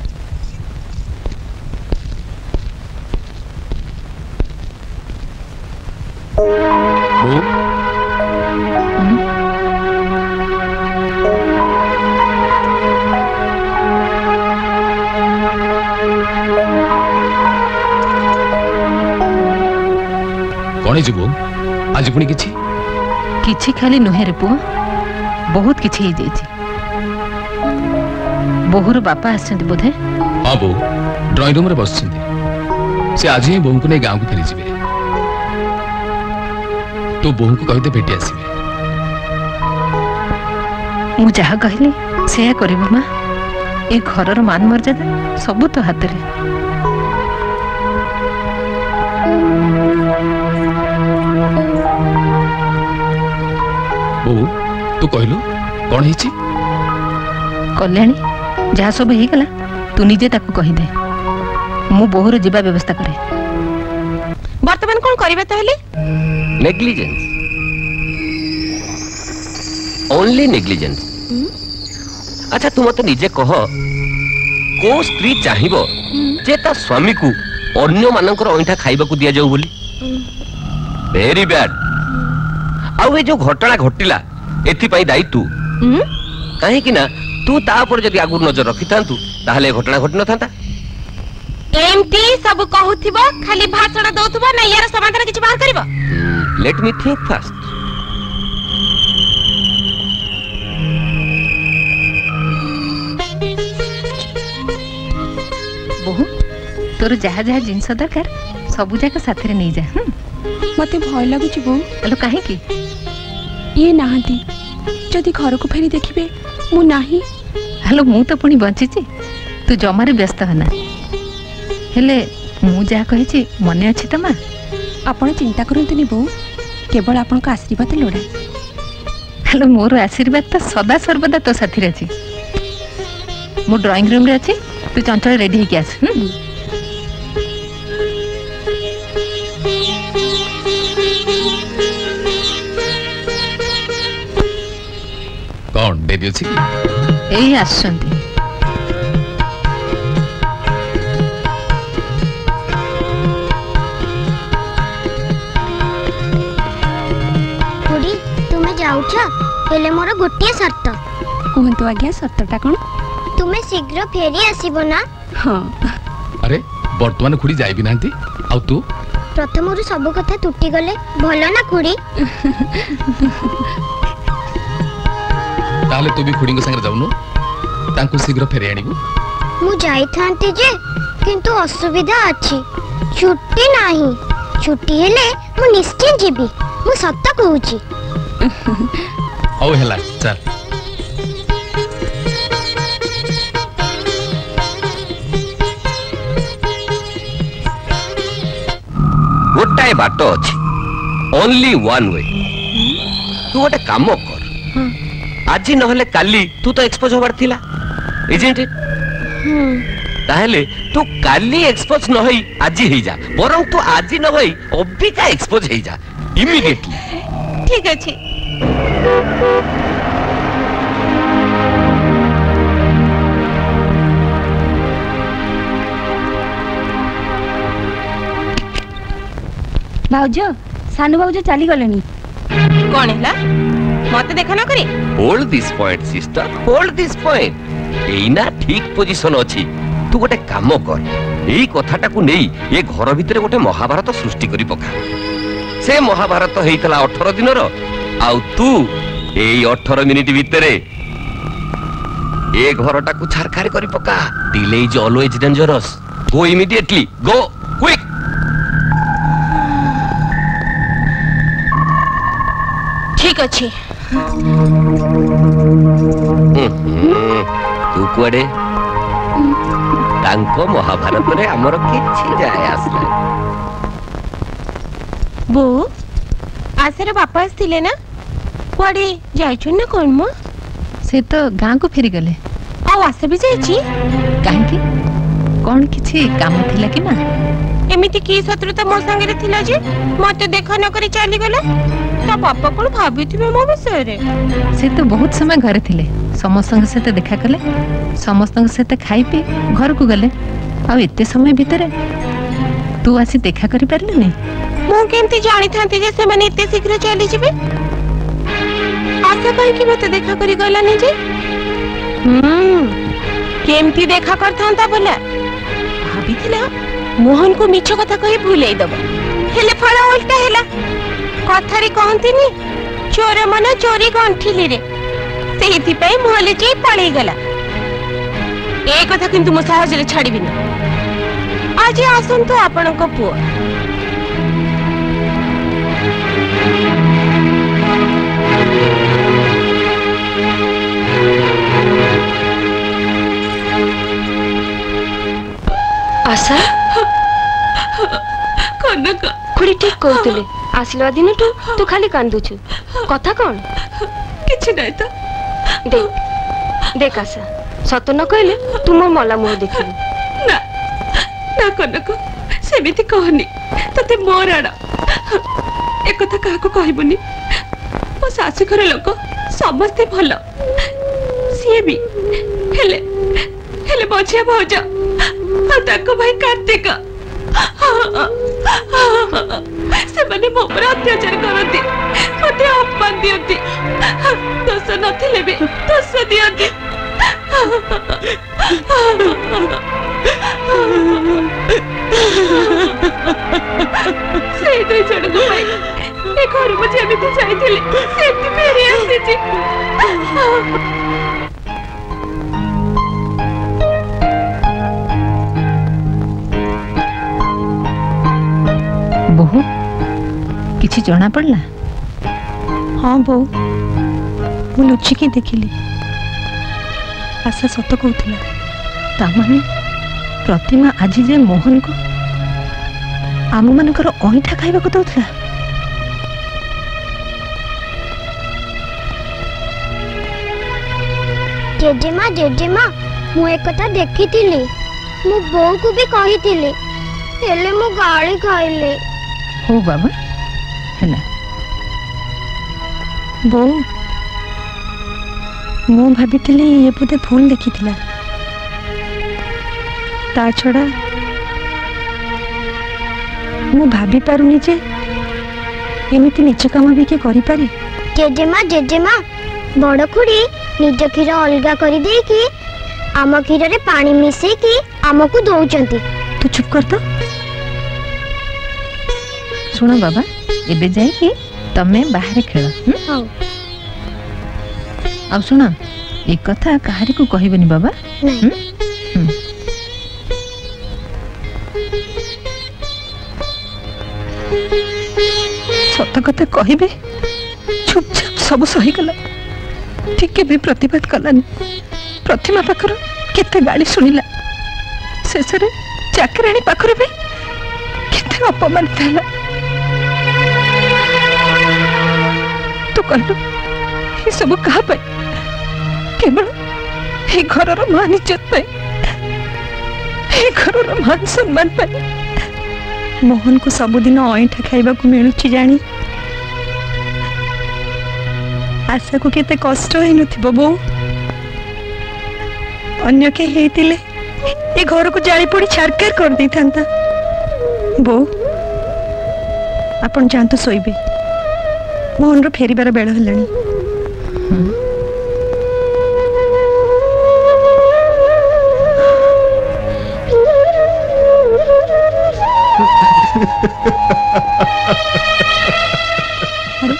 कौन जीव आज पुणी किछि किछि खाली नुहे रे पुओ बहुत किछि ही जाइछि बोहूर बापा आछंती बोधे हाँ बो ड्राइंग रूम रे बसछंती से आज ही बोहू को नै गांव को फेरी जिवे तो बोहू को कहते भेटी आसीबे मु जहा कहली से करबो मां ए घरर मान मर्यादा सब तो हाथ रे बोहू तू कहलु कौन हिची कल्याणी जहा सब ही गला तू निजे ताकू कहि दे मु बोहर जीवा व्यवस्था करे वर्तमान कोन करबे तहले नेग्लिजेंस ओनली नेग्लिजेंस अच्छा तू मत निजे कह को स्त्री चाहिबो जे ता स्वामी को अन्य मानकर ओइठा खाइबा को दिया जाऊ बोली वेरी बैड आउ ए जो घटना घटिला एथि पई दाई तू काहे कि ना तू ता पर जदी आगु नजर रखि थांतु ताहले घटना घटि न थांता एमटी सब कहूथिबो खाली भाषण दउथबो ना यार समाधान किछ बाहर करबो लेट मी थिंक फास्ट बहु तोर जहा जहा जिंस दरकार सबु जाक साथे रे नै जा मते भय लागुची बो अलो काहे की ये नाहंती जदी घर को फेरी देखिबे मु नाही हेलो मु तो पुणी बंची तू जमारे व्यस्त होना हेले मु जा कही मने अच्छी तो माँ आपण चिंता करंतनी बो केवल आपण का आशीर्वाद लोड़ा हेलो मोर आशीर्वाद तो सदा सर्वदा तो साथी अच्छी मु ड्राइंग रूम रे अच्छी तू चंचल रेडी होके आस कौन डेरी अछि एही आसछंती खुड़ी तुमे जाउछ हेले मोर गोटिए शर्त कहंतु आज्ञा शर्तटा कोन तुमे शीघ्र फेरी आसीबो ना हां अरे वर्तमान खुड़ी जाई भी नांती आ तू प्रथमरु सब कथा टूटी गले भलो ना खुड़ी ताले तू भी खुड़ी संगे जाउनु तांको शीघ्र फेरी आनिबु मु जाई थांती जे किंतु असुविधा अछि छुट्टी नाही छुट्टी हेले मु निश्चित जीबी मु सत्य कहूची औ हेला चल गोटाए बाट अछि ओनली वन वे तू गोटे काम कर आज नहले काली तू तो एक्सपोज होबार थिला इजंट इट ताहले तू काली एक्सपोज न होई आज ही जा बरं तू आज न होई अबिका एक्सपोज ही जा इमीडिएटली ठीक अछि भाउजो सानू भाउजो चली गलेनी कोन हैला मते देखा न करे hold this point sister hold this point एइना ठीक पोजीशन अछि तू गोटे काम कर एई कथाटा को नेई ए घर भितरे गोटे महाभारत सृष्टि करी पका से महाभारत हेइतला 18 दिन रो आउ तू एई 18 मिनिट भितरे ए घरटा को छारखार करी पका delay is always dangerous go immediately go quick ठीक अछि तू कुआडे तांको महाभारत रे हमर किछि जाय आसला बो आशार बापा आसथिले ना कुआडे जाइछन ना कोन मो से तो गाँ को फेरी गले आ आशा भी जाइछि काहे कौन किछि काम थिला कि ना एमिति की शत्रुता मो संगे रे थिला जे मते देखा न करी चली गला ता पापा कोन भाबिथिबे मो विषय रे से तो बहुत समय घरे थिले समस्त सहित देखा कले समस्त सहित खाई पी घर को गले आ एते समय भितरे तू आसी देखा करि परलनी मो केमती जानि थांती जे से माने एते शीघ्र चली जिबे आशा कहि कि मते देखा करी गला नि जे केमती देखा करथांता बोला भाबिथिला मोहन को मिछ कथा कहि भूलेई दब हेले फळ उल्टा हेला कथारी कहंतिनी चोर मन चोरी गंठिली रे सेहिति पई मोहले जे पळेई गला ए कथा किंतु मो सहज रे छाडिबि न आज आसंतु आपनक पुओ आशा कनक खुड़ी ठीक कहतले आसलवा दिन तू खाली कांदुछु कथा कौन किछ नै तो देख देख आशा सत न कहले तू मोर मला मुह देखिबू ना ना कनक सेमिति कहनी तते मोर आड़ एक कथा काहा को कहबनी मो सासु घर लोक समस्ते भल सी भी हेले हेले बचिया भौज ताको भाई कार्तिक से माने मो पर अत्याचार करती मते अपमान दियंती दोष नथिले भी दोष दियंती से दुई जण को भाई ए घर को जेमिति जाइथिले सेति फेरी आसीची बहु किछि जना पड़ला हाँ बो मु लुचिकी देखिली आशा सत कहूला तामाने प्रतिमा आज जे मोहन को आम मानकर अईठा खाइबा को दउथला जेजेमा मु एक कथा देखिथिली मु बो को भी कहिथिली हेले मु गाली खाइले हो बाबा हैला बो मु भाबिथिली ये बोधे भूल देखिथिला ता छड़ा मु भाबी पारुनी जे एमिति नीच काम भी के करि पारे जेजेमा बड़ खुड़ी निज क्षीर अलगा कर दे कि आम क्षीर रे पानी मिसे कि आमको दउचंती तू चुप कर तो सुनो बाबा एबे जाई कि तमे बाहर खेल अब सुनो एक कथा कहारी को कहबनी बाबा सत कथा कहबे चुपचाप सब सही गला ठीक भी प्रतिबाद कलानी प्रतिमा पाखर केते गाड़ी सुनिला शेष रे चाकराणी पाखर भी केते अपमानित होला तू कहलु ये सब कहा पाई केवल ये घर मान इज्जत पाई ये घर मान सम्मान पाई मोहन को सबुदिन अईठा खाइबा को मिलुची जानी आशा को केते कष्ट है नथिबो बो अन्य के हेतिले ये घर को जाली पड़ी छारकार कर दी थांता बो आपण जानतो सोइबे मोहन रो फेरीबार बेळ हलानी अरे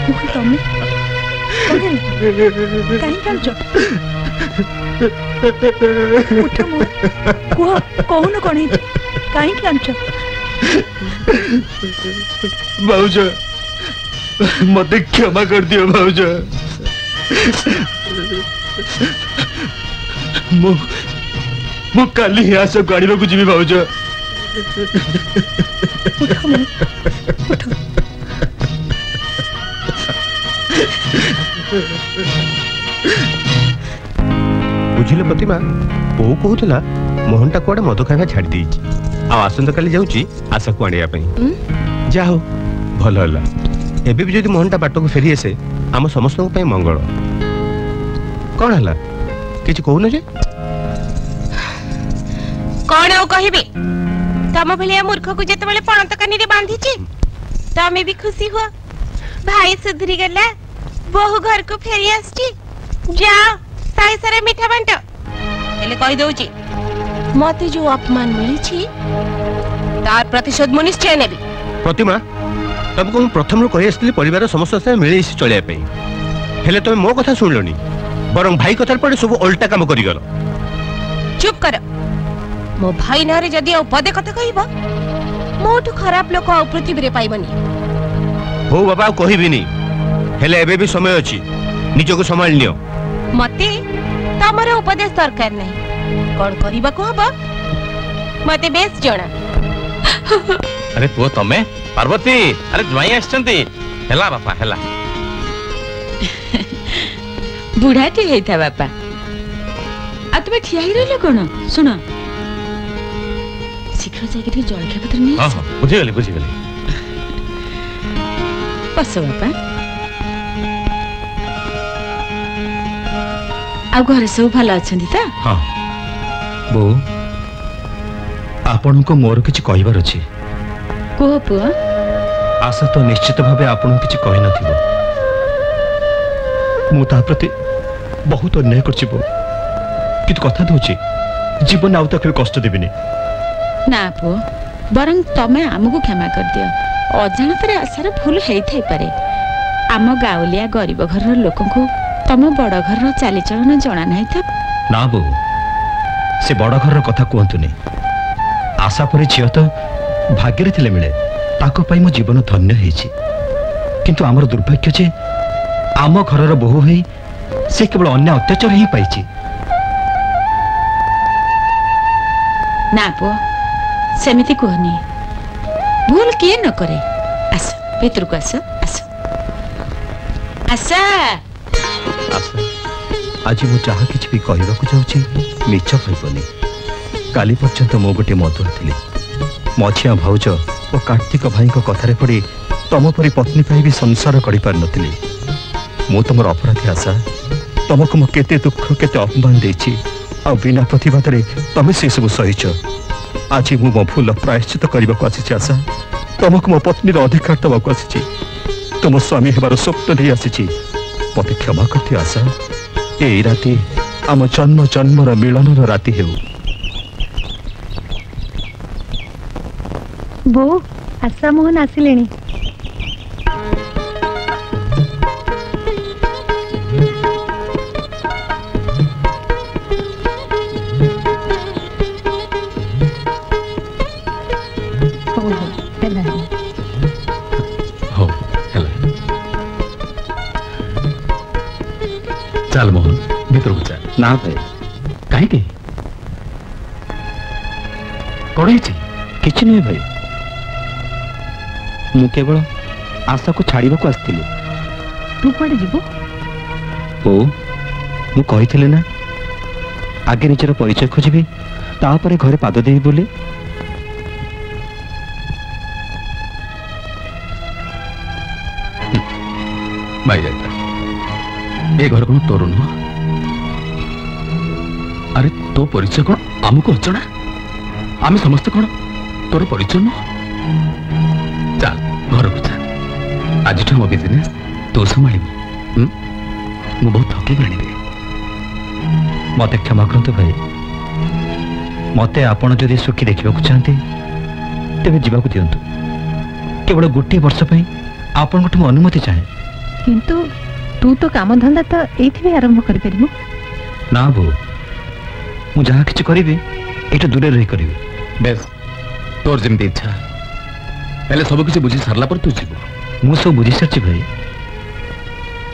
मोहन तमे कहीं काल जो उठ मोहन कौन कौन है कहीं काल जो भाउज मते क्षमा कर दियो भाउज मु काली यहाँ सब गाड़ी को जीवी भाउज बुझिले प्रतिमा बो कहूला मोहनटा कुआडे मद खाଇବା ଛାଡ଼ି ଦେଇଛି ଆଉ ଆସନ୍ତା କାଲି ଯାଉଛି ଆଶାକୁ ଆଣିବା ପାଇଁ ଯା ହଉ ଭଲ ହେଲା ଏବେ ବି ଯଦି ମୋହନଟା ବାଟକୁ ଫେରି ଆସେ ଆମ ସମସ୍ତଙ୍କ ପାଇଁ ମଙ୍ଗଳ କଣ ହେଲା କିଛି କହୁନ ଯେ କଣ ଆଉ କହିବି ତମ ଭଳିଆ ମୂର୍ଖକୁ ଯେତେବେଳେ ପଣତ କାନିରେ ବାନ୍ଧିଛି ତମେ ବି ଖୁସି ହୁଅ ଭାଇ ସୁଧୁରି ଗଲା ବୋହୁ ଘରକୁ ଫେରି ଆସିଛି ଯାଅ ସାହି ସାରା ମିଠା ବାଣ୍ଟ ହେଲେ କହିଦଉଛି ମତେ ଯୋଉ ଅପମାନ ମିଳିଛି ତାର ପ୍ରତିଶୋଧ ମୁଁ ନିଶ୍ଚୟ ନେବି ପ୍ରତିମା ତମକୁ ମୁଁ ପ୍ରଥମରୁ କହି ଆସିଥିଲି ପରିବାର ସମସ୍ତଙ୍କ ସାଙ୍ଗେ ମିଳିମିଶି ଚଳିବା ପାଇଁ ହେଲେ ତମେ ମୋ କଥା ଶୁଣିଲନି ବରଂ ଭାଇ କଥାରେ ପଡେ ସବୁ ଓଲଟା କାମ କରିଗଲ ଚୁପ୍ କର ମୋ ଭାଇ ନାଁରେ ଯଦି ଆଉ ପଦେ କଥା କହିବ ମୋଠୁ ଖରାପ ଲୋକ ଆଉ ପୃଥିବୀରେ ପାଇବନି ହଉ ବାବା ଆଉ କହିବିନି ହେଲେ ଏବେ ବି ସମୟ ଅଛି ନିଜକୁ ସମ୍ଭାଳି ନିଅ ମତେ ତମର ଉପଦେଶ ଦରକାର ନାହିଁ କଣ କରିବାକୁ ହବ ମତେ ବେଶ ଜଣା अरे पुओ तमे पार्वती अरे ज्वाई आछंती हेला बापा हेला बुढ़ाटी हेता बापा आ तुमे ठिया ही रहलो कोन सुनो शीघ्र जाके जलखिया पत्र नहीं हां हां बुझी गली बस बापा आ घर सब भलो अछंती ता हां बो आपन को मोर किछि कहिबार अछि को पुआ आशा तो निश्चित भावे आपन किछि कहि नथिबो मु ता प्रति बहुत अन्याय करछि बो कित कथा दोछि जीवन आउ तक कष्ट देबिनी ना पुआ बरं तमे हमकु क्षमा कर दियो अजाणतरे आशार भूल हेई थाई पारे आम गाउलिया गरीब घर लोक को तम बड़ घर चाली चलन जणा नाही था ना बो से बड़ घर कथा कहतुनी आशा पर झियो तो भाग्य थिले मिले ताको पाई मो जीवन धन्य हेछि किंतु आमर दुर्भाग्य जे आम घरर बहु होई से केवल अन्य अत्याचार ही पाइछि ना पो सेमिति कहनी भूल किए न करे आस भीतर को आस आस आसा आज मु चाहा किछि भी कहबा को जाउछि मिछ कहबनी काली पर्यंत मो गोटे मधुर थिली मझिया भाउज और कार्तिक भाई को कथारे पड़ी तम परी पत्नी पाई भी संसार करि पार नथिली मु तमर अपराधी आशा तुमको मो केते दुख केते अपमान देछि आ बिना प्रतिवाद रे तमे से सब सहिच आज मु मो भूल प्रायश्चित करबा को आछि आशा तुमको मो पत्नी रो अधिकार दबा को आछि तुम स्वामी हेबार स्वप्न दे आछि मते क्षमा करथि आशा ए राती आम जन्म जन्मर मिलनर राती हेउ बो आशा मोहन आसिले चल मोहन भीतर को चल ना भाई कहीं के कौन किछि नहीं भाई मु केवल आशा को छाड़ीबा को आस्थिली तू पड़े जीवो ओ मु कहिथिले ना आगे निजर परिचय खोजिबी तापरे घरे पाद देबी बोली भाई जाता ए घर कौन तोर नुह अरे तो परिचय कौन आमको अचना आम समस्ते कौन तोर परिचय नुह चल घर को चल आज मो बिजनेस तू संभाल मु बहुत थकी गली मत क्षमा करतु भाई मते आपण जदि सुखी देखा चाहते तेरे जीवा दिंतु केवल गोटे वर्ष आपण अनुमति चाहे किंतु तू तो काम धंदा तो ये आरंभ कर ना बो मु जहा किछि करिबे एटा दूरे रही करिबे बेस तोर जेमती इच्छा पहले सब किसी बुझी सारला पर तू जीव मु सब बुझी सारछि भाई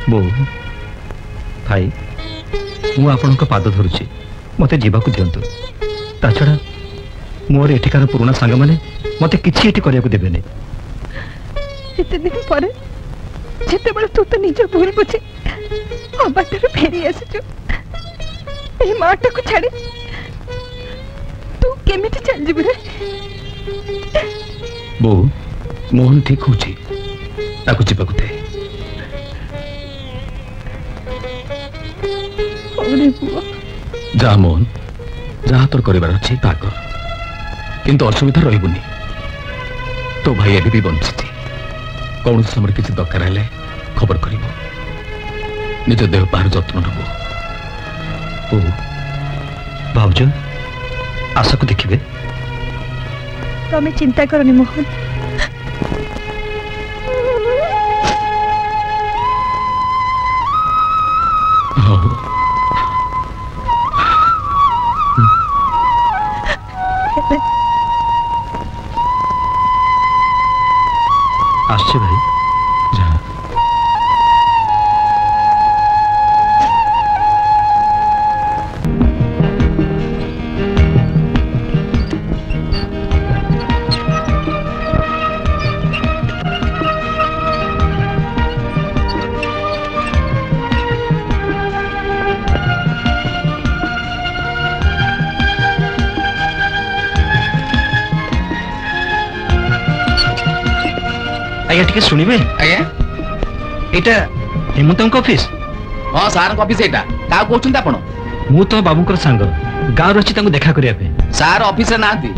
बो भाई मु आपन को पाद धरुछि मते जीवा को दियंतु ता छडा मोर एठिकार पुराना सांग माने मते किछि एठी करिया को देबेने एते दिन परे ଯେତେବେଳେ ତୁ ତ ନିଜ ଭୁଲ ବୁଝି ଅବାଟରୁ ଫେରି ଆସିଛୁ ଏଇ ମାଟାକୁ ଛାଡି ତୁ କେମିତି ଚାଲିଯିବୁ ରେ? ବୋଉ ମୋହନ ଠିକ ହଉଛି, ତାକୁ ଯିବାକୁ ଦେ। ଯା ମୋହନ, ଯାହା ତୋର କରିବାର ଅଛି ତାହା କର, କିନ୍ତୁ ଅସୁବିଧା ରହିବୁନି। ତୋ ଭାଇ ଏବେ ବି ବଞ୍ଚିଛି, କୌଣସି ସମୟରେ କିଛି ଦରକାର ହେଲେ ଖବର କରିବ। ନିଜ ଦେହ ପାହାର ଯତ୍ନ ନେବ। ଭାଉଜ ଆଶାକୁ ଦେଖିବେ। ତମେ ଚିନ୍ତା କରନି ମୋହନ, আসছে ভাই। যা। আজ্ঞা টিকে শুনিবে? আজ্ঞা এটা হেমন্তଙ୍କ অফিস? ହଁ ସାର୍ଙ୍କ ଅଫିସ ଏଇଟା। କାହାକୁ କହୁଛନ୍ତି ଆପଣ? ମୁଁ ତ ବାବୁଙ୍କର ସାଙ୍ଗ, ଗାଁରୁ ଅଛି ତାଙ୍କୁ ଦେଖା କରିବା ପାଇଁ। ସାର୍ ଅଫିସରେ ନାହାନ୍ତି।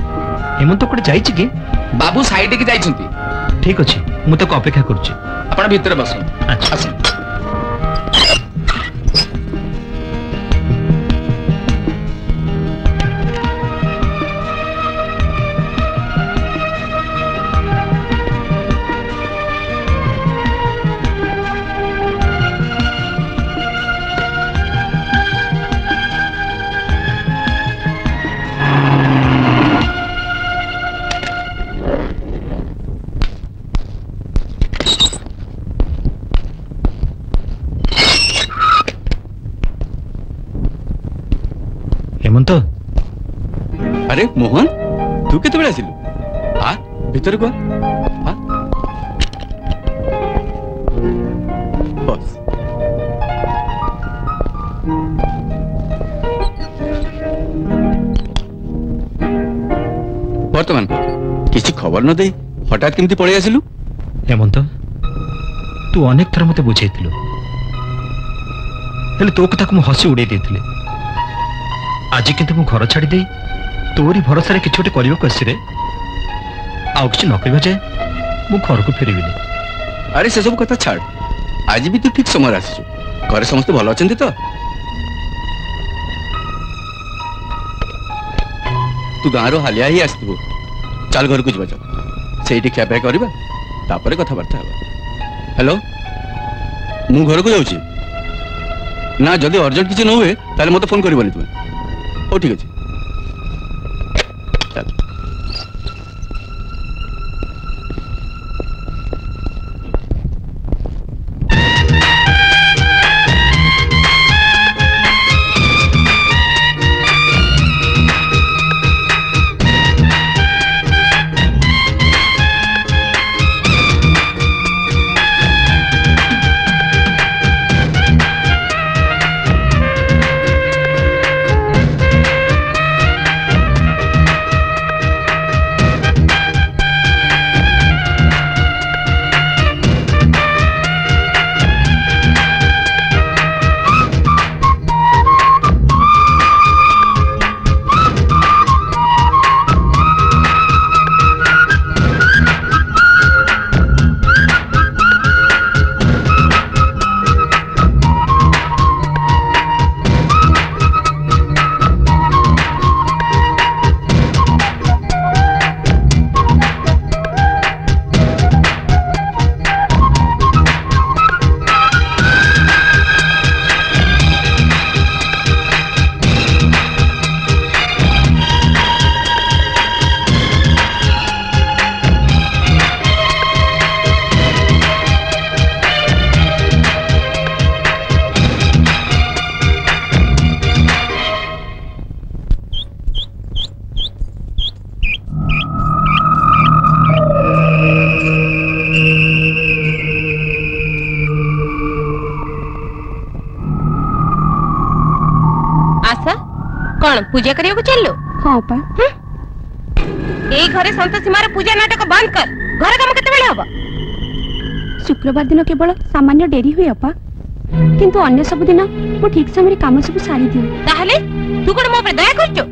ହେମନ୍ତ କୁଆଡ଼େ ଯାଇଛି କି? ବାବୁ ସାଇଡିକି ଯାଇଛନ୍ତି। ଠିକ ଅଛି, ମୁଁ ତାକୁ ଅପେକ୍ଷା କରୁଛି। ଆପଣ ଭିତରେ ବସନ୍ତୁ। ଆଚ୍ଛା ଆସନ୍ତୁ। हेमंत। अरे मोहन, तू केतेबेले आसिलु? आ भीतर को आ बस। वर्तमान किसी खबर न दे हठात केमती पळै आसिलु? हेमंत, तू अनेक थर मते बुझाइथिलु, हेले तो कथा को हसी उड़े देथिले। आज किंतु मु घर छाड़ी दे तोरी भरोसा रे किछ गोटे करबो कसी रे आउ किछ न करबा जाय मु घर को फेरबिनी। अरे से सब कथा छाड़, आज भी तू ठीक समय आसिछु। घरे समस्त भलो अछंती तो? तू गाँव हालिया ही आसथिबो, चल घर को जीवा जा, सेठी ख्यापे करबा तापरे कथा बार्ता हेबा। हेलो, मु घर को जाउची ना, जदी अर्जेंट किछ न हुए ताले मते फोन करबनी तुमे। ओ ठीक अछि, चल। कौन पूजा करियो को चललो? हाँ पा। ए घरे संतोषी मार पूजा नाटक बंद कर। घर काम केते बेले हबो? शुक्रवार दिन केवल सामान्य डेरी हुए अपा, किंतु अन्य सब दिन मु ठीक समय काम सब सारी दियो। ताहले तू कोन मो पे दया करछो?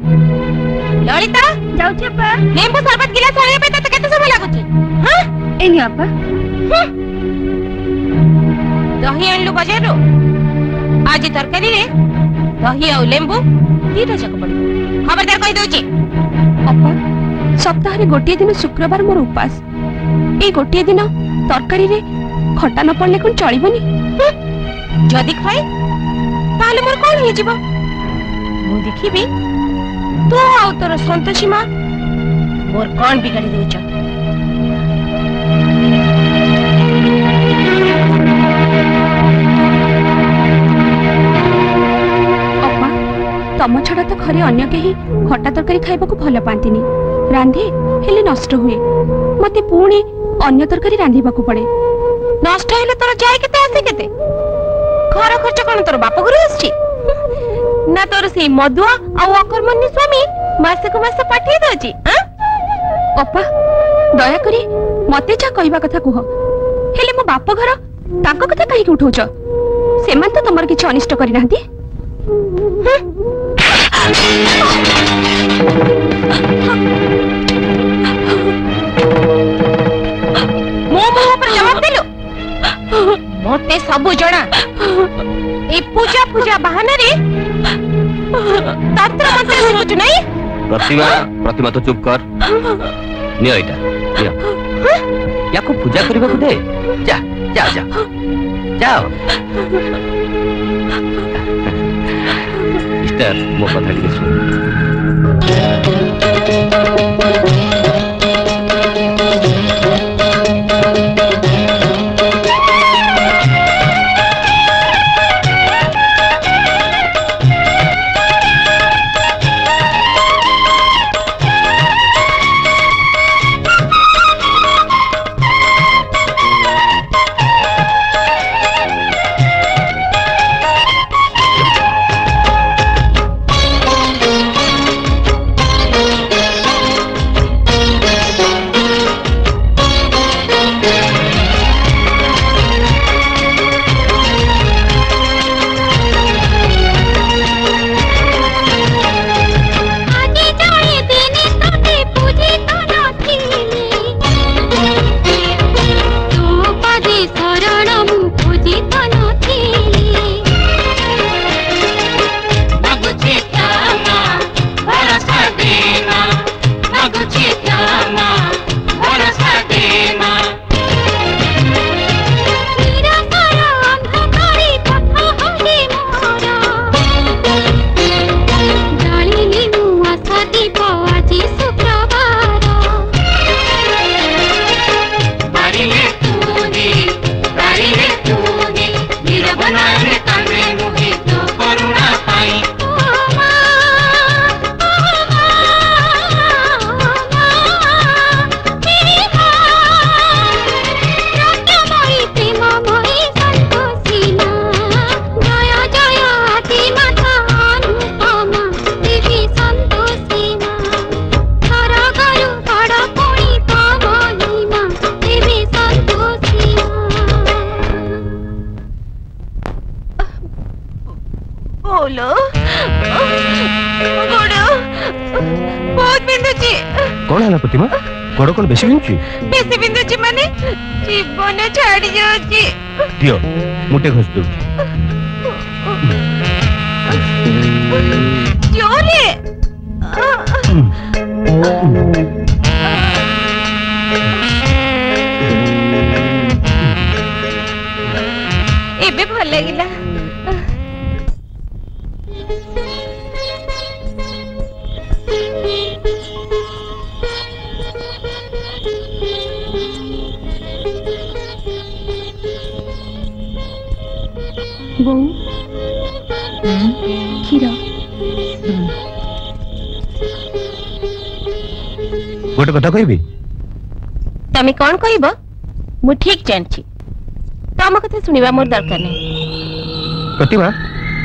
ललिता जाउ छी अपा। लेंबू शरबत गिलास आनिया पे तते केते समय लागुची? हां ए नि अपा। दही आनलु बाजार रो। आज तरकारी रे दही आ लेंबू दीटा जाक पड़े। खबरदार कहि दउची। अपा सप्ताह रे गोटिए दिन शुक्रवार मोर उपास। ए गोटिए दिन तरकारी रे खट्टा न पड़ले कोन चलिबनी? जदी खाए ताले मोर कोन होई जिवो? मु देखिबी तू आ तोर संतोषी मां मोर कोन बिगाड़ी देछ। अपा तम छड़ा तो घरे अन्य केही खट्टा तरकारी खाइबा को भल पांतिनी। रांधे हेले नष्ट हुए, मते पुणी अन्य तरकारी रांधिबा को पड़े। नष्ट हेले तोर जाय केते आसे केते? घर खर्च कोन तोर बाप घर आछि ना तोर से मधुआ आ अकर्मण्य स्वामी मासे को मासे पाठी दछि? अपा दया करी मते जा कहबा कथा कुह। हेले मो बाप घर ताको कथा काहे उठौछ? सेमान तो तमर किछ अनिष्ट करि नांती। मो मुह पर जवाब देलो। मोटे सब जणा ए पूजा पूजा बहाना रे तंत्र मंत्र सिखुछु नहीं? प्रतिमा तो चुप कर। नियो इटा नियो। याको पूजा करबा को दे। जा जा जा जाओ। मिस्टर मो कथा टिके सुन। प्रतिमा गोड़ कौन बेसी बिंदुची? बेसी बिंदुची माने जीवन छाड़ी जाउची। दियो मुटे घस दो। जोले एबे भल लागिला। बोऊ क्षीर गोटे कथा कहबी? तमे कौन कहबो? मु ठीक जानछि तम कथा सुनिबा मोर दरकार नै। प्रतिमा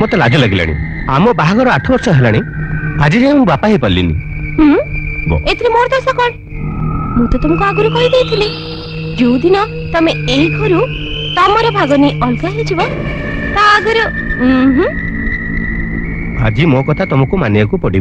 मते लाज लागिलानी। आम बाहागर 8 वर्ष हेलानी आज जाए मु बापा ही पालिनी एथरे मोर दोष कोन मु तो तुमको आगुरु कहि देथिली जो दिन तमे एही घरु तमर भाग नै अलगा हे जिवो ता आगुरु आज मो कथा तुमको मानिया को पड़ी।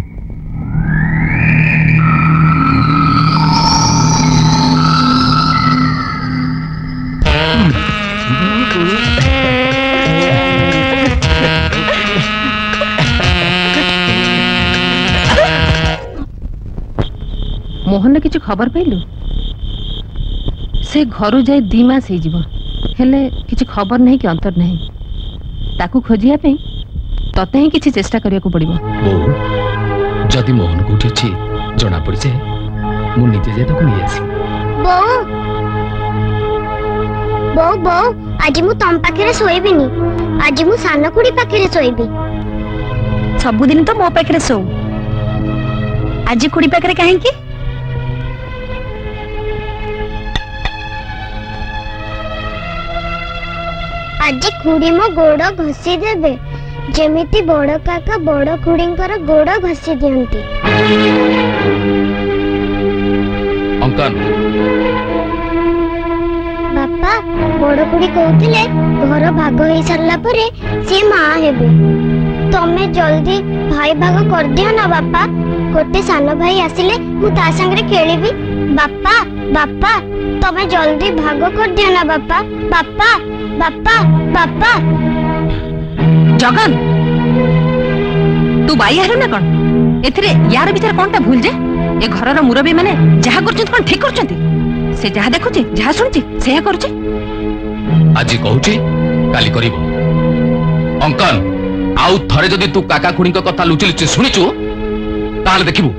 मोहन किसी खबर पाइलु से घर जाए 2 मास हो हेले किसी खबर नहीं कि अंतर नहीं ताकू खोजिया पे तते ही किसी चेष्टा करिया को पड़िबो। जदि मोहन कोठी अछि जना पड़ी जाए मु निजे जे ताको नहीं आसी। बो बो आज मु तम पाखरे सोइबिनी आज मु सानो कुड़ी पाखरे सोइबी। सब दिन तो मो पाखरे सो आज कुड़ी पाखरे काहे की आज खुड़ी मो गोड़ घसी देबे जेमिति बड़ काका बड़ खुड़ींकर गोड़ घसी दियंती। अंकन बापा बड़ खुड़ी कहथिले घर भाग होई सरला परे से मां हेबे तमे जल्दी भाई भाग कर दियो ना बापा गोटे सानो भाई आसिले मु ता संगे खेलीबी। बापा बापा तमे जल्दी भाग कर दियो ना बापा बापा बापा बापा। जगन तू बाई हारू ना कौन एथिरे यार विचार कोनटा भूल जे ए घरर मुरबी माने जहा करछन कोन ठीक करछन से जहा देखुची जहा सुनची से करछी आज कहूची काली करिवो। अंकन आउ थरे जदी तू काका खुणी को कथा लुचि लुचि सुनिचु ताले देखिबू।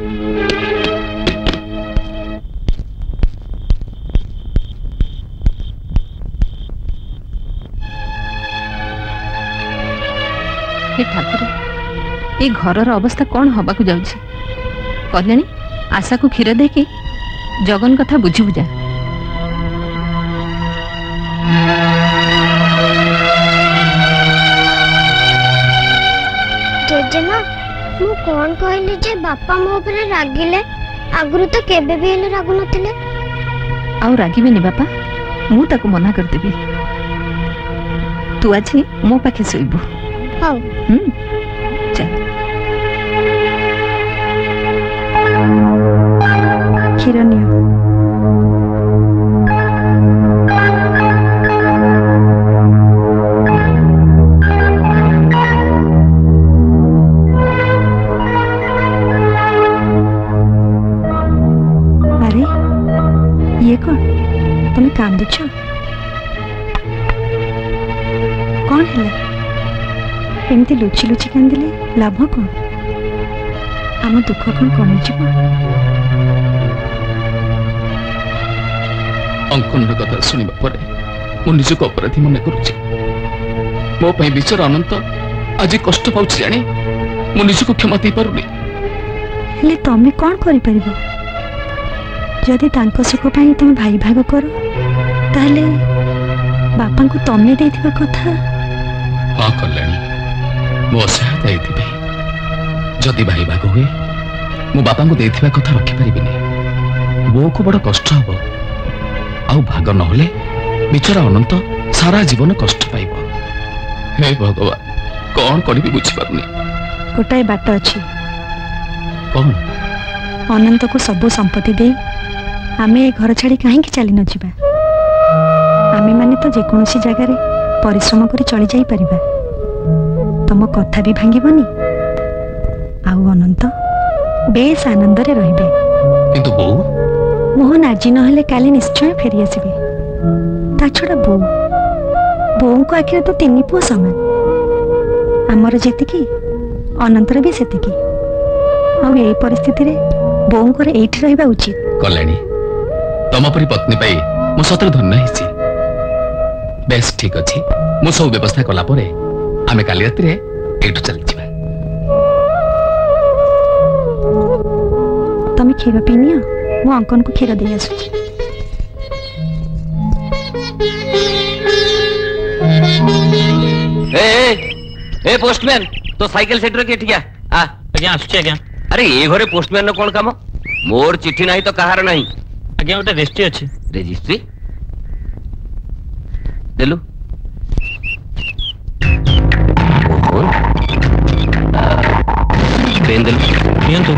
हे ठाकुर ये घरर अवस्था कौन हवा को जाउछि कल्याणी आशा को क्षीर देकी जगन कथा बुझी बुझा। जेजेमा मु कौन कहली जे बापा मो ऊपर रागिले आगुरु तो केबे भी हेले रागु नथिले आउ रागिबेनी बापा मु ताको मना कर देबी तू आज मो पाखे सोइबो। हाउ चल क्षीर नियो अरे ये कौन तुम्हें कांदुछ कौन है एमती लुचि लुचि कांदिले लाभ कौन आम दुख कौन कमिଯିବ। अंकन कथा शुणा पर निजक अपराधी मन करुच्ची मो विचार अनंत आज कष्ट पाऊँ जानी मु निजक क्षमा दे पारुनी। हेले तमे कौन करि परिबो जदि तांको सुख पाई तुम भाई भाग करो ताले बापा को तमे देथिबा कथा। हाँ कल्याणी मो असहायता एथि जदि भाई भाग हुए मो बापा को देथिबा कथा रखि परिबिनी बो को बड़ कष्ट हबो आउ भाग नहले बिचारा अनंत सारा जीवन कष्ट पाइब। हे भगवान कौन करिबी बुझी पारुनी। गोटाए बाट अछि कौन अनंत को सब संपत्ति दे आमे घर छाड़ी कहीं चली न जिबा आमे माने तो जेकोसी जगह परिश्रम करी चली जाई परिबा तम कथा भी भांगिबनी आउ अनंत बेस आनंद रे रहिबे। किंतु बो मोहन आज नहले काली निश्चय फेरी आसबे ता छड़ा बो को आखिर तो 3 पुओ समान आमर जेतिकी अनंतर भी सेतिकी आउ ए परिस्थिति रे बोंकर एठी रहबा उचित। कल्याणी तम परी पत्नी पाई मो सतर धन्य हिची बेस ठीक अछि मो सब व्यवस्था कला परे आमे काली राति रे एठु चली जिबा। तमे क्षीर पीनियो मो अंकन को क्षीर दे आसु। ए पोस्टमैन तो साइकिल सेट रखे ठीक है आ आज्ञा आसुचे आज्ञा अरे ये घरे पोस्टमैन कौन काम मोर चिट्ठी नहीं तो कहार नहीं आज्ञा गोटे रेजिस्ट्री अच्छे रेजिस्ट्री देलु पेन देलु नियंतु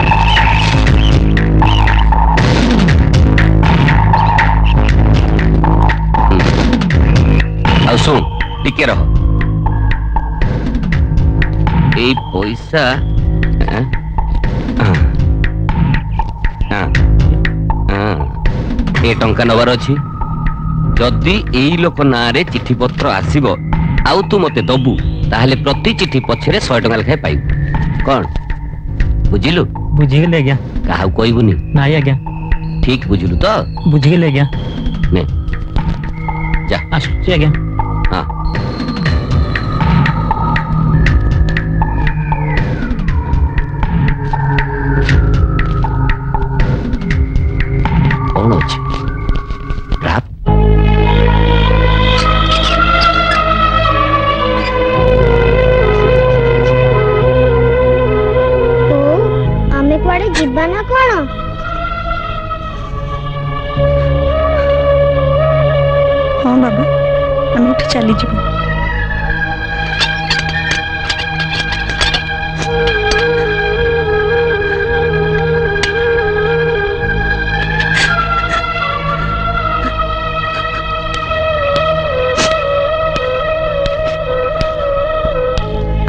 सुन टिके रह ए पैसा ए टंका नबार अच्छी जदि एई लोक ना रे चिठी पत्र आसीबो आउ तू मते दबु ताहले प्रति चिठी पछरे 100 टंका लेखाय पाइबु कोन बुझिलु बुझिगले आज्ञा काहू कहबुनी नाही आज्ञा ठीक बुझिलु तो बुझिगले आज्ञा ने जा आसुची आज्ञा हाँ कौन अच्छे आमे कुआडे जिबा ना कोन हाँ बाबा आम उठ चली जीव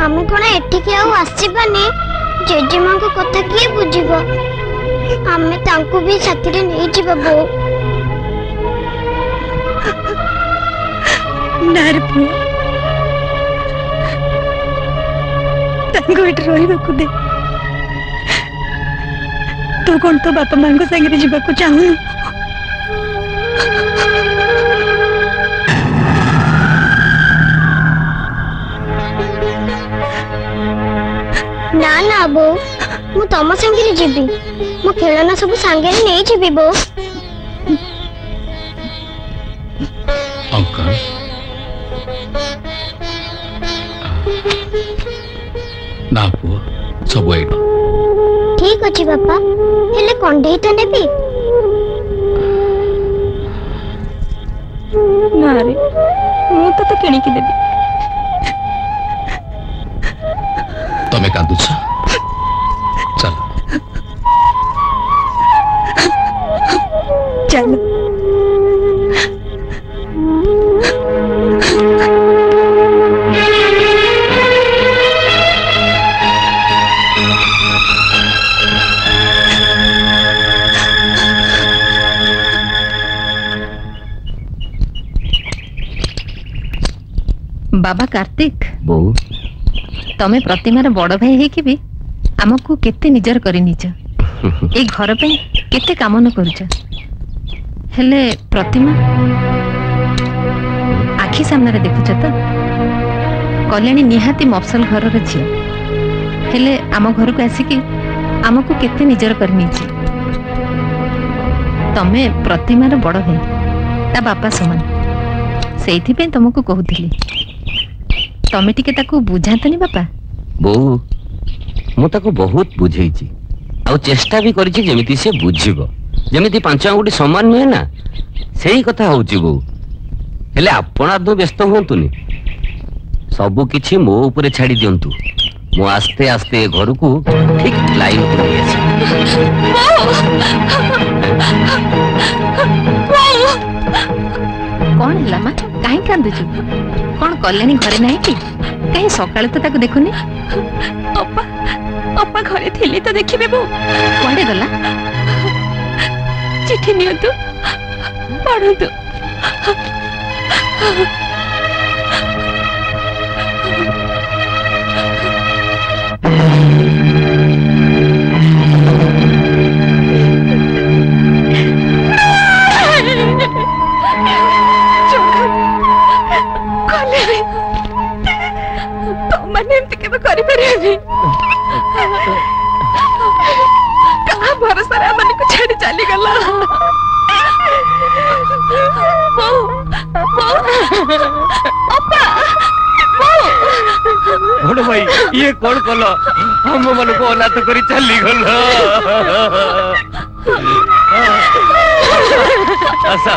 आमे कोन एठिके आउ आसीबानी जेजेमा को कथा किए बुझिबो आमे तांको भी साथी रे नै जिबो बो नार पुआ तांको एठ रहिबाकू दे तू कोन तो बापा मां को संगे जीवाकू चाहू ना ना बो मु तम संगे जीबी मो खेलना सब संगे नै जीबी बो अंकल ना पुआ सब आइड ठीक अछि बापा हेले कंडे तो नेबी ना रे मु तो किणी की देबी तमे कांदुछ चल चल बाबा कार्तिक बहु तमे प्रतिमार बड़ भाई है कि भी आमको केते निजर करी निज ए घर पे केते काम न करूछ हेले प्रतिमा आखि सामने रे देखुछ तो कल्याणी निहाती मफसल घर रे छी हेले आम घर को आसी कि आमको केते निजर करी निज तमे प्रतिमार बड़ भाई ता बापा समान सेइथि पे तुमको कहूतिली तमे टिके ताकू बुझातनी बापा बहु मु ताको बहुत बुझेइची आ चेष्टा भी करिछि जेमिति से बुझिबो जेमिति पांच आंगुठी समान नुहे ना सेही कथा होउची बहु हेले आपण आदो व्यस्त होंतुनी सब किछि मो ऊपर छाड़ी दियंतु मु आस्ते आस्ते घर को ठीक लाइन पर ले आसी कौन हला मा काहे कांदुछु कौन कल्याणी घरे नाही कि काहे सकाळे तो ताको देखुनी अप्पा अप्पा घरे थिली तो देखिबे बो कुआडे गला चिट्ठी नियंतु पढंतु भरोसा मन को छाड़ी चली गला भाई ये कौन कल हम मन को अनाथ करी चली गल आशा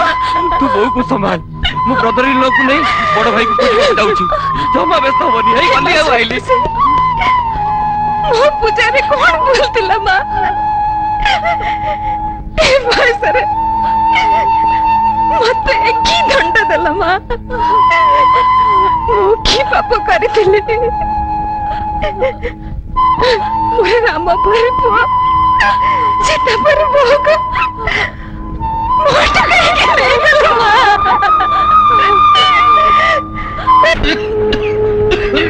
तू बहु को समान मु ब्रदर इन लोग नहीं बड़ भाई को खोज जाउछु जमा व्यस्त होनी है गली आइली मो पूजारी कौन बोलतिला मां ए भाईसरे मते की दंड देला मां मो की पाप करिथिले मोरे राम पर पुआ सीता पर भोग मोटा कहीं ले गलो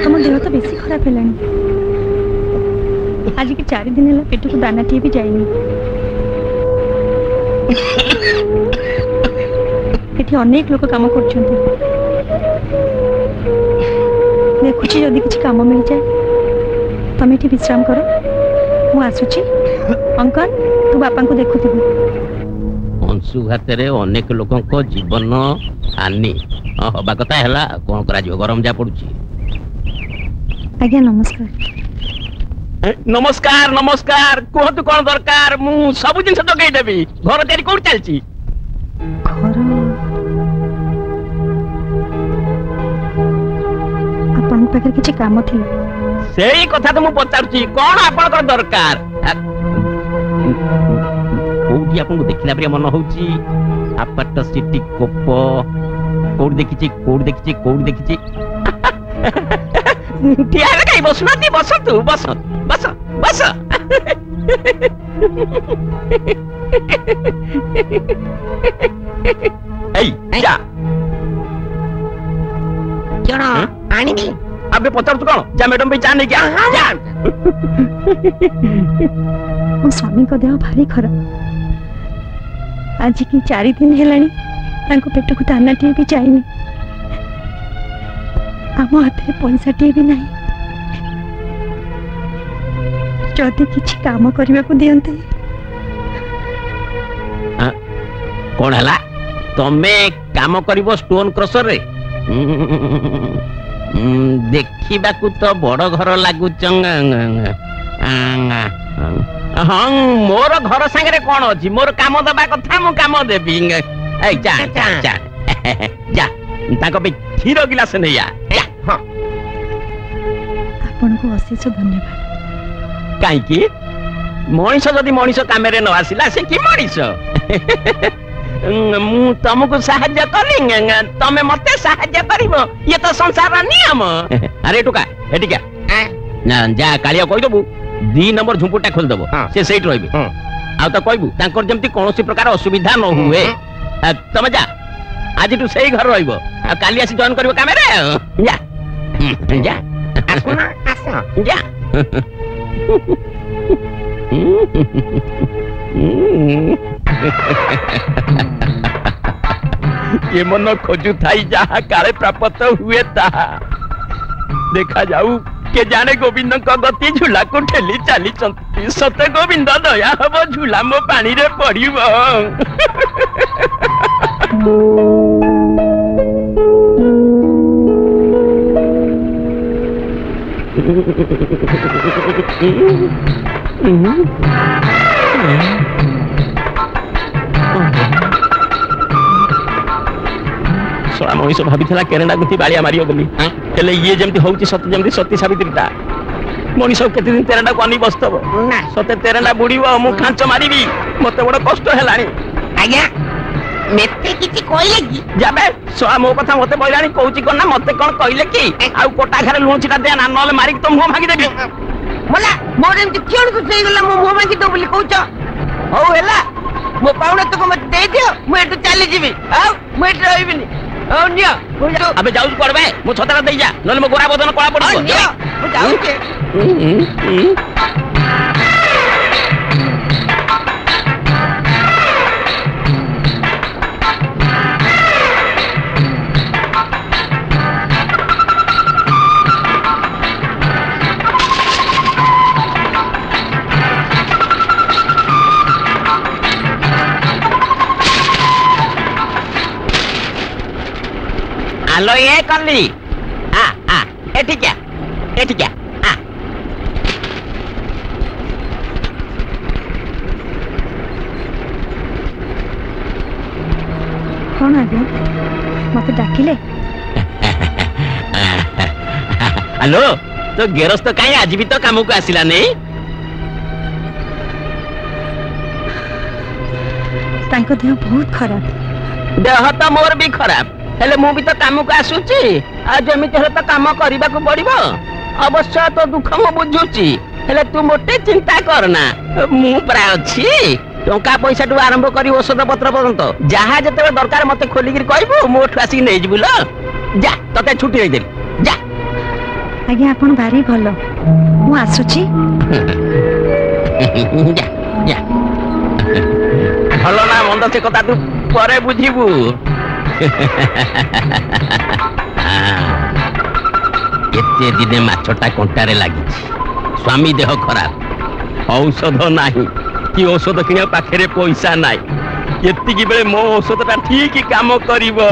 हम देह तो बेसी खराब हेलानी आज के 4 दिन है पेट को दाना टी भी जाइनी एठी अनेक लोक काम करछन्ते देखुची जदि किछि काम मिल जाए तमे एठी विश्राम करो मु आसुची अंकल तू बापा को देखुथिबी अंशुघातरे अनेक लोकंको जीवन हानि हवा कथा हैला कोन करा जो गरम जा पड़ुची आज्ञा नमस्कार नमस्कार नमस्कार कहतु कौन दरकार मु सब जिन जगै देबी घर तयारी कोड चलची घर अपन पाखे किछि काम थिला सेही कथा तो मु पचारची कोन आपन कर दरकार कोठी आपन को देखिला प्रिय मन होउची अपार्ट सिटी कोप कोड देखिची टियारे कई बसनाती बस तू बस बस बस ए जा चलो आनी अबे पचार तू कौन जा मैडम भी जाने क्या जा मो स्वामी को देह भारी खराब आज की 4 दिन हेलानी तांको पेट को दाना टी भी जाइनी आम हाथ में पैसा टी भी नहीं जदि किछि काम करबा को दियंते कौन हला तमे काम करिवो स्टोन क्रशर रे देखिबा को तो बड़ घर लागु हाँ मोर घर संगे कौन अच्छी मोर काम दबा कथा मु काम देबी जा जा जा जा ताको पे क्षीर गिलास नहीं आ हाँ आपन को अशेष धन्यवाद काई की मनीष जदि मनीष काम रे न आसिला से की मनीष मु तुमको सहाय्य करी तमे मते सहाय्य करिवो ये तो संसार नियम अरे टुका एटी क्या ना जा कालिया कहि दबु 2 नंबर झुंपुटा खोल दबो से सेट रहबे आ तो कहबू तांकर जेमति कोनोसी प्रकार असुविधा न हुए तमे जा आज तू सही घर रहबो आ काली आसी जॉइन करबो काम रे जा जा आसना आसा जा ये मन खोजु थाई जहा काले प्राप्त हुए ताहा देखा जाऊ के जाने गोविंद को गति झूला को ठेली चली सते गोविंद दया हम झूला मो पानी रे पड़िब सोला मनीष भाभी केरेना गुंती बालिया मारियो बोली हेले ये जेमती होउची सत्य जेमती सती सावित्रीटा मनीष केते दिन तेरेना को अनी बस्तव सते तेरेना बुड़ीबो मु खांच मारिबी मते बड़ कष्ट हेलानी आज्ञा मेते किछि कहले की जाबे सोला मो कथा मते बइलानी कहूची कोन ना मते कोन कहले की आ कोटा घरे लुण छिटा दे ना नले मारिक तो मुंह भागी देबी मला मोर एमती क्यों को सही गला मो मुंह भागी दो बोली कहूछ हो हेला मो पाउना तो को मते दे दियो मु एटु चली जीबी आ मु एटु रहबिनी ओ निया अबे जाऊ करबे मु छतरा देई जा नले मो गोरा बदन कळा पड़िबो निया मु जाऊ के आलो ये करली एठी क्या ଆଜ୍ଞା ମତେ ଡାକିଲେ? हेलो तो गेरस्त कहीं आज भी तो काम को आसिला नहीं तांको देह बहुत खराब देह तो मोर भी खराब हेले मु भी तो काम को आसुची आ जमिति हेले तो काम करबा को पड़िबो अवश्य तो दुख मु बुझुची हेले तू मोटे चिंता करना मु प्राय अछि टंका पैसा टू आरंभ करी औषध पत्र पर्यंत जहा जते दरकार मते खोली कर कहबो मोठ आसी नै जिबुलो जा तते छुट्टी नै देली जा आज्ञा आपण भारी भलो मु आसुची जा जा भलो ना मंद से कथा तू परे बुझिबू एते दिने माछटा कंटारे लागि स्वामी देह खराब औषध नाही कि औषध किना पाखरे पैसा नाही एतिकी बेले मो औषधटा ठीक काम करिवो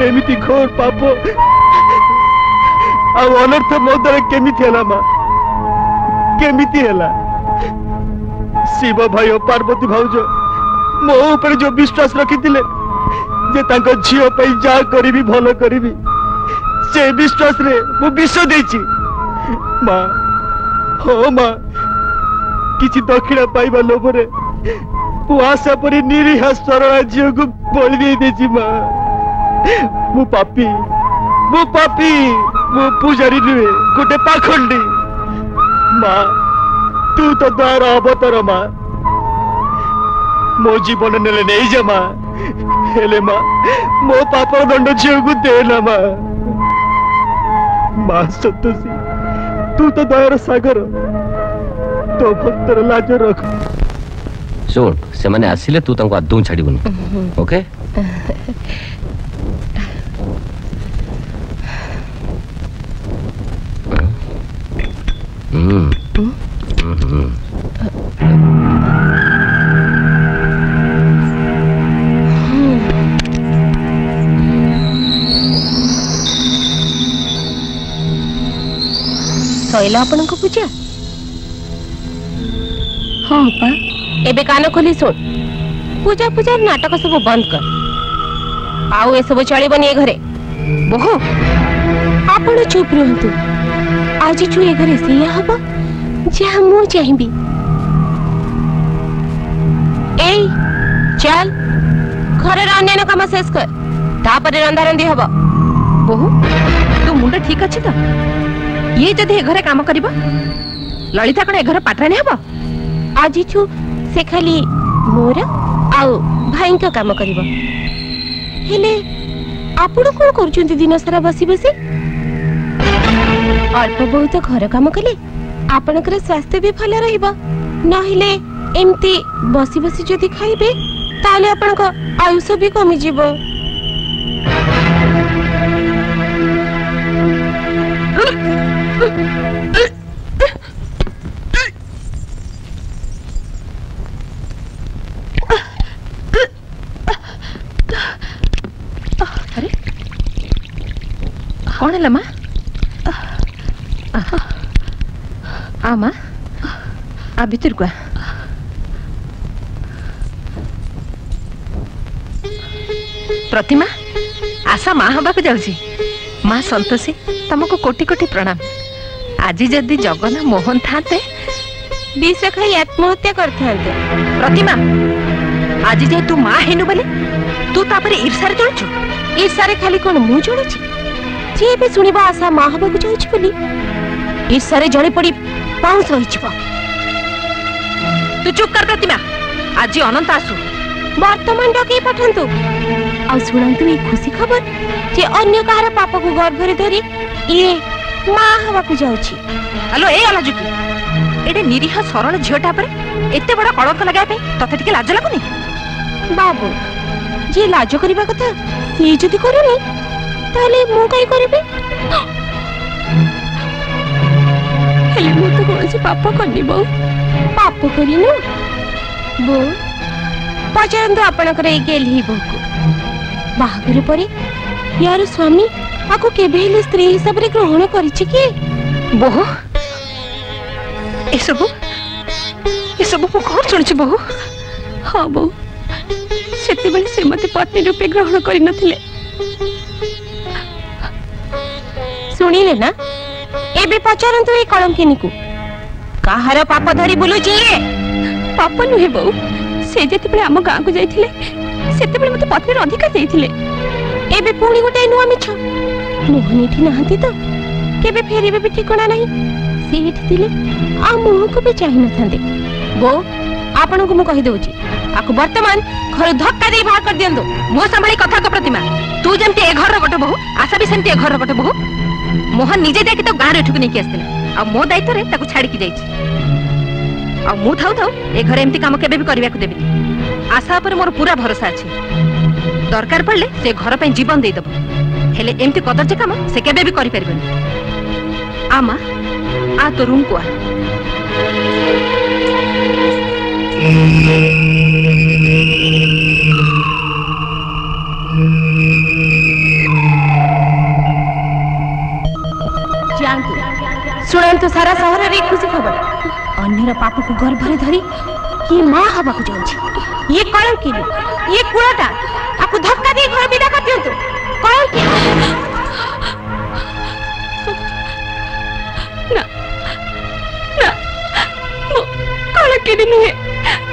एमिति घोर पाप अनर्थ मो द्वारा केमिति हला मां केमिति हला शिव भाई और पार्वती भाउज मो ऊपर जो विश्वास रखिथिले जे तांको झियो पई जा करिबी भलो करिबी से विश्वास रे मु विश्व देछि मां हो मां किछि दक्षिणा पाइबा लोभरे मु आशा परि निरीह सरला झियो को बलि दे देछि मां मु पापी मु पूजारी नुहे गोटे पाखंडी मां तू तो द्वार अवतार मां मो जीवन नेले नहीं जा मां हेले मां मो पाप दंड झियो को दे ना मां सतोषी तू तो दयार सागर तो भक्तर लाज रख सुन से माने आसिले तू तंको आदू छाड़ीबुनी ओके सैला आपण को पूजा हाँ पा एबे कान खोली सुन पूजा पूजा नाटक सब बंद कर आउ ए सब चलिबनी ए घरे बहु आपण चुप रहतु आज चु ए घरे सिया हबो जे मु चाहबी ए चल घरे अन्य काम शेष कर तापर रंधा रंधी हबो बहु तू मुंडा ठीक अछि त ये जदि घरे काम करबा ललिता कौन ए घर पाटरानी हबो आज से खाली मोर आउ भाई का काम करिवो हेले आपण कोन करछुंती दिन सारा बसी बसी अल्प बहुत घर काम कले आपनकर स्वास्थ्य भी भल रहिबो नहिले एमती बसी बसी जदि खाइबे ताले आपनक आयुष भी कमी जीवो अरे कौन है लम्मा आ माँ आ भीतर को प्रतिमा आशा माँ हवा को जाऊँ माँ संतोषी तुमको कोटि कोटि प्रणाम आज जदि जगन मोहन थाते विष खाई आत्महत्या करते प्रतिमा आज जाए तू माँ हेनु बोले तू तापर ईर्षारे चलुछु ईर्षारे खाली कौन मु चलुछि जे भी सुनिबा आशा माँ हवा को जाउछि बोली ईर्षारे जड़ी पड़ी पाउस रहिछिबा तू चुप कर प्रतिमा आज अनंत आसु वर्तमान डके पठंतु आ सुनंतु ए खुशी खबर जे अन्य कहार पाप को गर्भरे धरी ये माँ हवा को जाउछि हेलो ए आला जुकी एडे निरीह सरल झियोटा पर एते बड़ा कलंक लगाय पे तते टिके लाज लागुनी बाबू जे लाज करिबा कथा से जदि करूनी ताले मु काई करबे हेले मु तो कोनसी पाप करनी बो पाप करिनु बो पचरंतु आपनकर ए गेली बो बाहागर परे यार स्वामी आको केबे हेले स्त्री हिसाब रे ग्रहण करिछि कि बहु ए सब को कौन सुनिछि बहु हाँ बहु सेते बेले से मते पत्नी रूपे ग्रहण करि नथिले सुनिले ना एबे पचरंतु ए कलंकिनी को काहार पाप धरी बुलुछि ए पाप नुहे बहु से जेते बेले हम गां को जाइथिले सेते बेले मते पत्नी र अधिकार देइथिले एबे पुणी गोटे नुआ मिछ मोहन एठी नहंती तो केबे फेरिबे भी ठिकाना नहीं से एठी थिले आ मोह को भी चाहि नथांते बो आपन को मु कहि दउची आको वर्तमान घर धक्का दे बाहर कर दियंदो मो संभाली कथा को प्रतिमा तू जेमते ए घर र गोटे बहु आशा भी सेमते ए घर र गोटे बहु मोहन निजे देखि तो गां रे ठुक नै कि आस्तिला आ मो दायित्व रे ताको छाड़ी की जाईची आ मु थाउ थाउ ए घर एमती काम केबे भी करबा को देबी आशा पर मोर पूरा भरोसा अछि दरकार पड़ले से घर पे जीवन दे दबो हेले एमती कदर्ज काम से केबे भी करि परबेनी आ मां आ तो रूम को आ सुनंतु सारा शहर रे खुशी खबर अन्यर पाप को गर्भरे धरी ये माँ हवा को जाउछि ये कलंकिनी ये कुलाटा आपको धक्का दे घर विदा कर दियंतु कलंकिनी ना ना मो कलंकिनी नुहे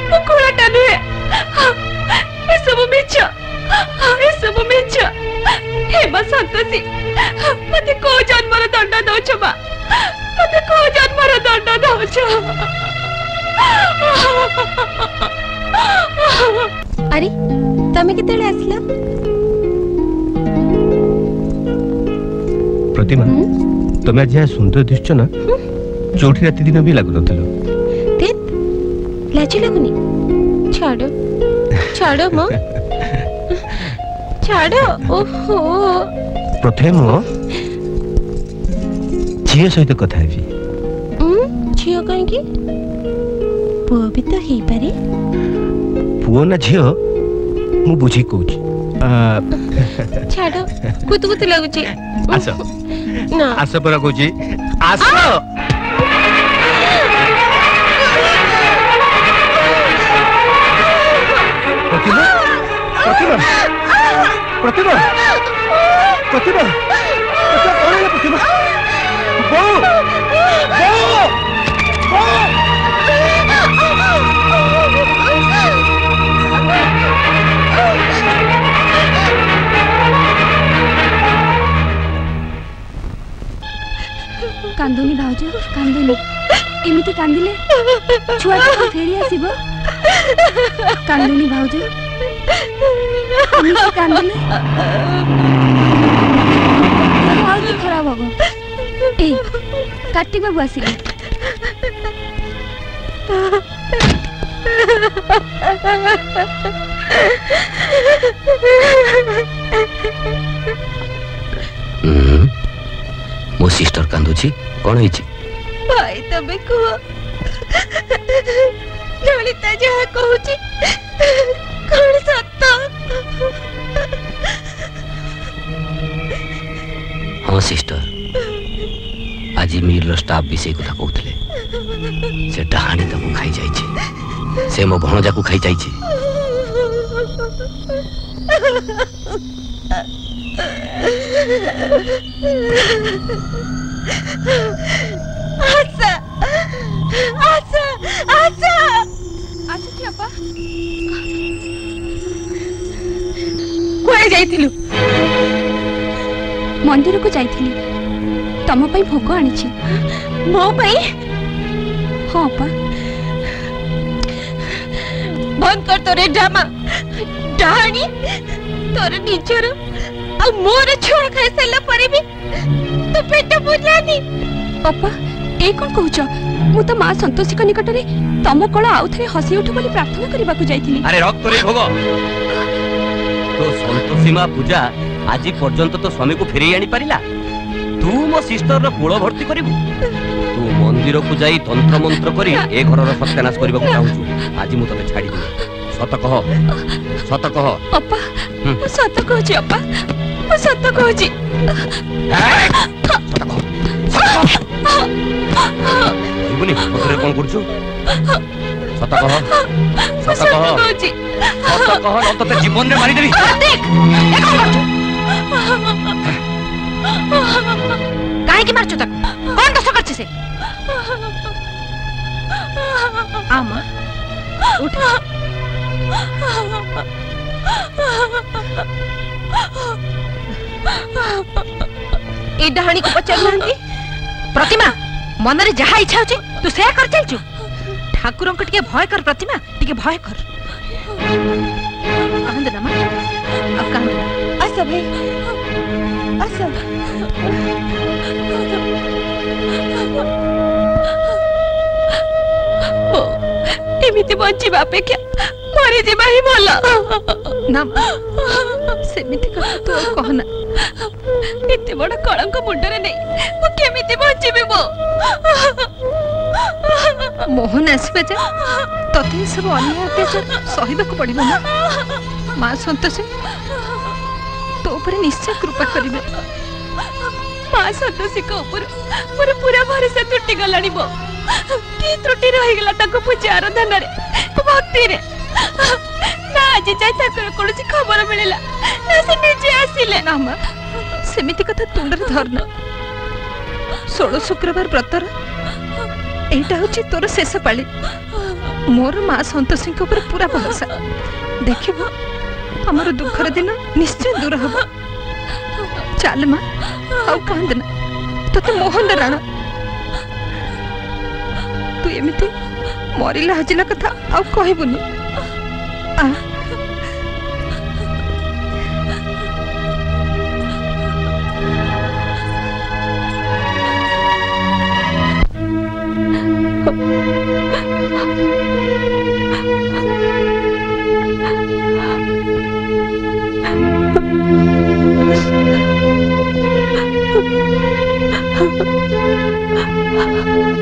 मो कुलाटा नुहे ए सब मिछ हे बा संतोषी मते को जन्मर दंड दउछ बा मते को जन्मर दंड दउछ अरे तमे केतेले आसला प्रतिमा तमे आज यहाँ सुंदर दिसछ ना चौठी राति दिन भी लागु नथलो तेत लाज लागुनी छाड़ो छाड़ो मो छाड़ो ओहो प्रथम झियो सहित कथा हेबी झियो कहीं की पुओ भी तो ही पारे पुओ ना झियो मु बुझी कहूची छाड़ो कुतु कुतु लागुची आसो ना आसो परा कहूची आसो प्रतिमा प्रतिमा प्रतिमा प्रतिमा कौन है प्रतिमा कांदुनी भाउज कांदुनी एमिति कांदिले छुआ फेरी आसीबो कांदिनी भाउज एमिति कांदिले भाउज खराब होगो ए कार्तिक बाबू आसीले मो सिस्टर कांदुची कौन होईची भाई तबे को ललिता जहा कहूची कौन सत्य हाँ सिस्टर आज मिल स्टाफ भी से कथा कहते से डहाणी ताको खाई जाइए से मो भणजा को खाई जाइए आशा आशा आशा आछी अपा कोई जाइथिलु मंदिर को जाइथिली तम पई भोग आनिछि मो पई हां अपा बंद कर तोरे ड्रामा डाणी तोरे निजर आ मोर छोड़ खाई सला परे भी तो पेट बुझला दी अपा ए कोन कहउछ मु त मां संतोषी का निकट रे तम कोळ आउ थरे हसी उठ बोली प्रार्थना करबा को जाइथिली अरे रख तोरे भोग तो संतोषी मां पूजा आज पर्यंत तो स्वामी को फेरी आनी पारिला तू मो सिस्टर रो कूल भर्ती करिबु तू मंदिर को जाई तंत्र मंत्र करी ए घर रो सत्यानाश करबा को चाहूछु आज मु तने छाडी देबे सत कह अपा सत कहूची अपा सत कहूची बुनी पथरे कोन करछु सत कह न तो जीवन रे मारी देबी देख ए कोन करछु काहे की मारछु तक कोन दोष करछि से आमा उठ ए डहाणी को पचार नांती प्रतिमा मन रे जहा इच्छा होची तू से कर चलछु ठाकुर को टिके भय कर प्रतिमा टिके भय कर कांद ना मा अब कांद आसा भाई आसा एमिति बंची बापे क्या मरे जीवा ही भला ना सेमिति कथा तो कहना एते बड़ कलंक मुंडरे नहीं मु केमिति बंचीबे मो मोहन आसबे जे तते सब अन्याय अत्याचार सहिबा को पड़िबो ना मां संतोषी तो ऊपर निश्चय कृपा करिबे मां संतोषी को ऊपर मोर पूरा भरोसा टूटी गलानी बो की त्रुटि रहि गेला ताको पूजा आराधन रे भक्ति रे ना आज जाय ठाकुर कोनसी खबर मिलिला ना से निजे आसिले ना मां सेमिति कथा तुंडर धरना 16 शुक्रवार व्रतर एटा होची तोर शेष पाली मोर मां संतोषी के ऊपर पूरा भरोसा देखिबो हमर दुखर दिन निश्चय दूर हबो चल मां आउ कांदना तते मोहन राणा तू एमिति मरिला हजिला कथा आउ कहबुनी आ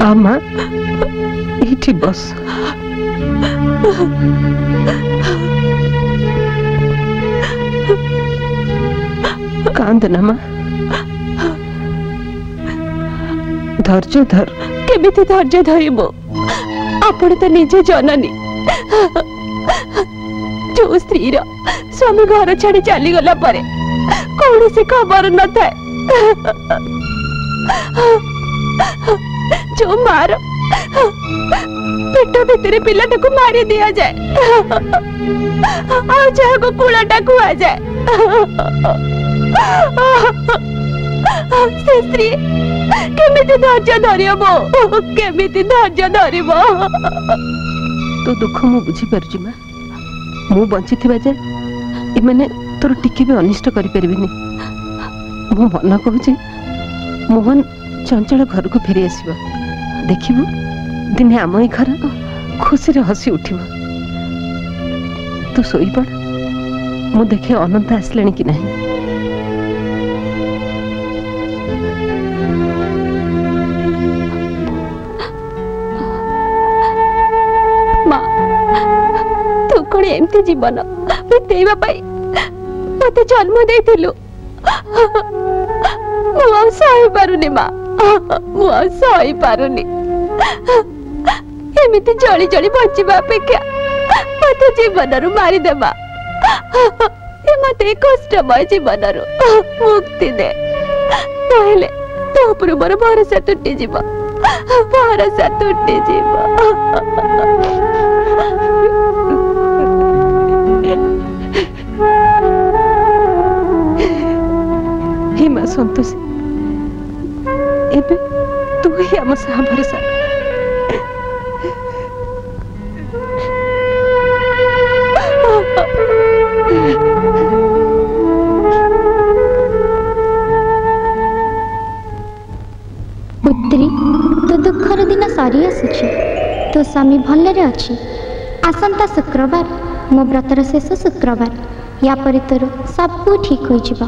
आमा इठी बस कांद ना मां धैर्य धर केमिति धैर्य धरिबो आपण तो निजे जननी जो स्त्री रो स्वामी घर छाड़ी चली गला परे कौन से खबर न था जो मारो पेट भितर पिलाटा को मारी दिया जाए जहाँ को कूलाटा कुआ जाए से स्त्री केमिति धैर्य धरिबो केमिति धैर्य धरिबो तो दुख मु बुझी पारुची मां मु बंची थिबा जे इमाने तोर टिके भी अनिष्ट करि परिबिनी मु मन कहूची मोहन चंचल घर को फेरी आसीबो देखिबो दिने आम ई घर खुशी रे हसी उठिबो तू सोई पड़ मु देखे अनंत आसलेनी कि नहीं कौन एमती जीवन बीतेवा मत जन्म देथिलु मु सही पारुनी माँ मु सही पारुनी एमती जली जली बचवा अपेक्षा मत जीवन रु मारिदेवा मत कष्टमय जीवन रु मुक्ति दे नहले तो ऊपर मोर भरोसा तुटी जीव भरोसा तुटी जीव हे मां संतोषी एबे तू ही आम साहा भरोसा पुत्री तो दुखर दिन सरी आसुची तो स्वामी भलरे अच्छी आसंता शुक्रवार मो व्रतर शेष शुक्रवार या पर तोर सब ठीक हो जिबा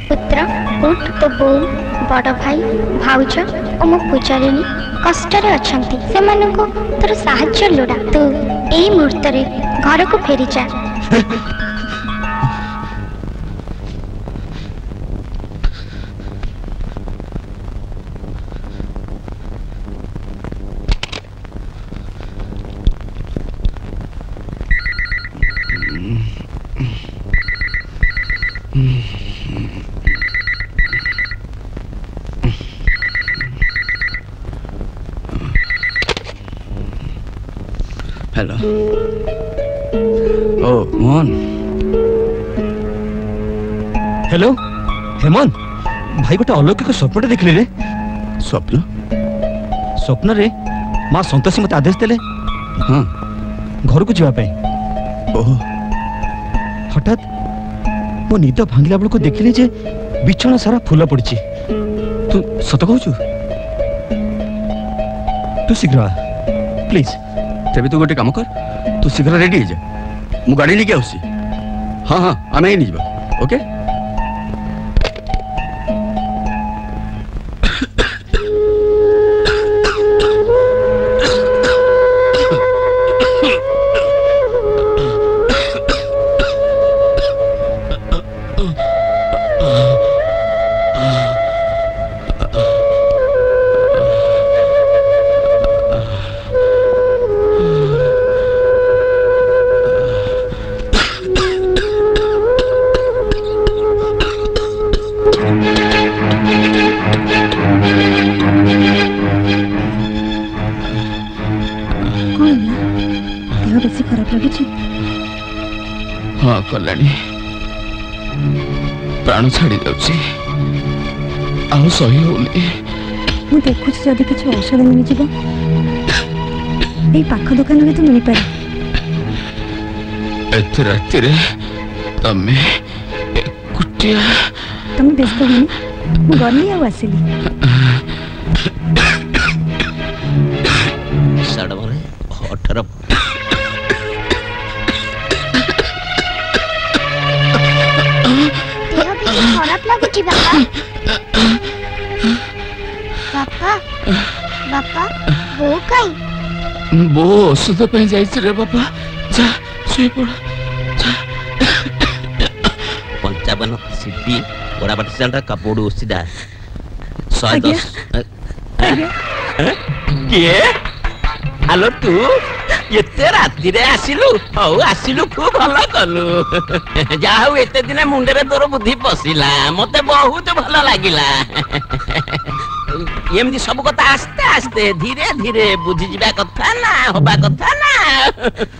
पुत्र उठ तो बो बड़ भाई भाउज और मो पूजारिणी कष्ट अच्छा से तोर साहाय्य लोड़ा तू यही मुहूर्त घर को फेरी जा हेलो ओ मोहन हेलो हेमंत भाई गोटे अलौकिक स्वप्न देखली रे स्वप्न स्वप्न रे मां संतोषी मत आदेश देले हाँ घर को जीवा पे ओह हठात मो निद भांगिला बेल को देखिली जे बिछଣା सारा फूल पड़ी तू सत कहू तू शीघ्र प्लीज तेरे तू गोटे काम कर तू शीघ्र रेडी जा मु गाड़ी लेके आउसी हाँ हाँ आम ही नहीं जा ओके हाँ कल्याणी प्राण छाड़ी जाऊँ आउ सही होनी मु देखु जदि किसी औषध मिल जाव पाख दुकान में तो मिल पारे एत राति रे तमे एकुटिया तुम व्यस्त होनी मु गली आ आसिली सडबरे 18 खराब लगुची बापा बापा बापा वो कहीं बो औषध पे जाइछ रे बापा जा सोई पड़ जा 55 सीटी बड़ा बटसेंटर कपोड़ उसीदा 110 किए हेलो तू एते राति रे आसिलु हौ आसिलु खूब भलो कलु जाहु एते दिन मुंडे रे तोर बुद्धि पसिला मते बहुत भलो लागिला एमदी सब कथा आस्ते आस्ते धीरे धीरे बुझी जिबा कथा ना होबा कथा ना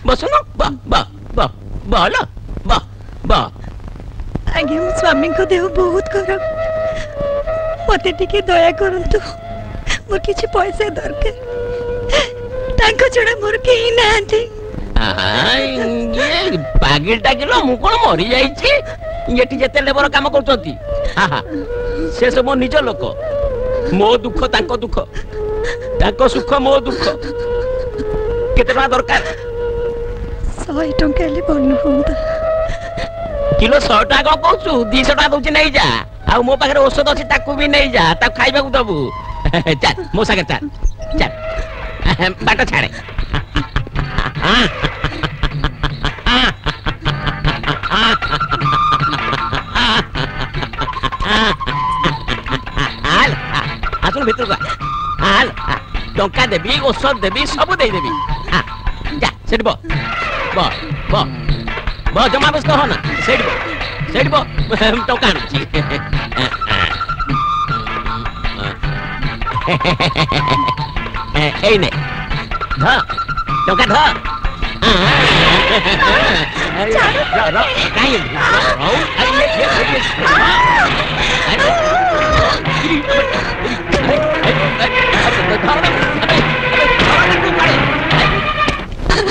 बसनो ब ब ब बलो ब बा आज्ञा मो स्वामी को देह बहुत खराब मते टिके दया करंतु मोर किछि पैसा दरकार तांको छडा मोर केही नांती ये पागिल टाकिलो मु कोन मरि जाईछि येटी जेते लेबर काम करछंती से सब मो निज लोक मो दुख तांको दुख तांको सुख मो दुख केते टका दरकार 100 टका ले बोलनु होंता किलो 100 टका कहछु 200 टका दउछि नै जा आ मो पाखरे औषध अछि ताकू भी नै जा ता खाइबा को दबु चल मो सागे चल चल बाटा छाड़े आसुन भितर को हाल टंका देबी औषध देबी सब दे देबी जा सेठ बो जमा व्यस्त हो ना सेठ बो टंका आनुची এই নে ধ টকা ধ কাই রাও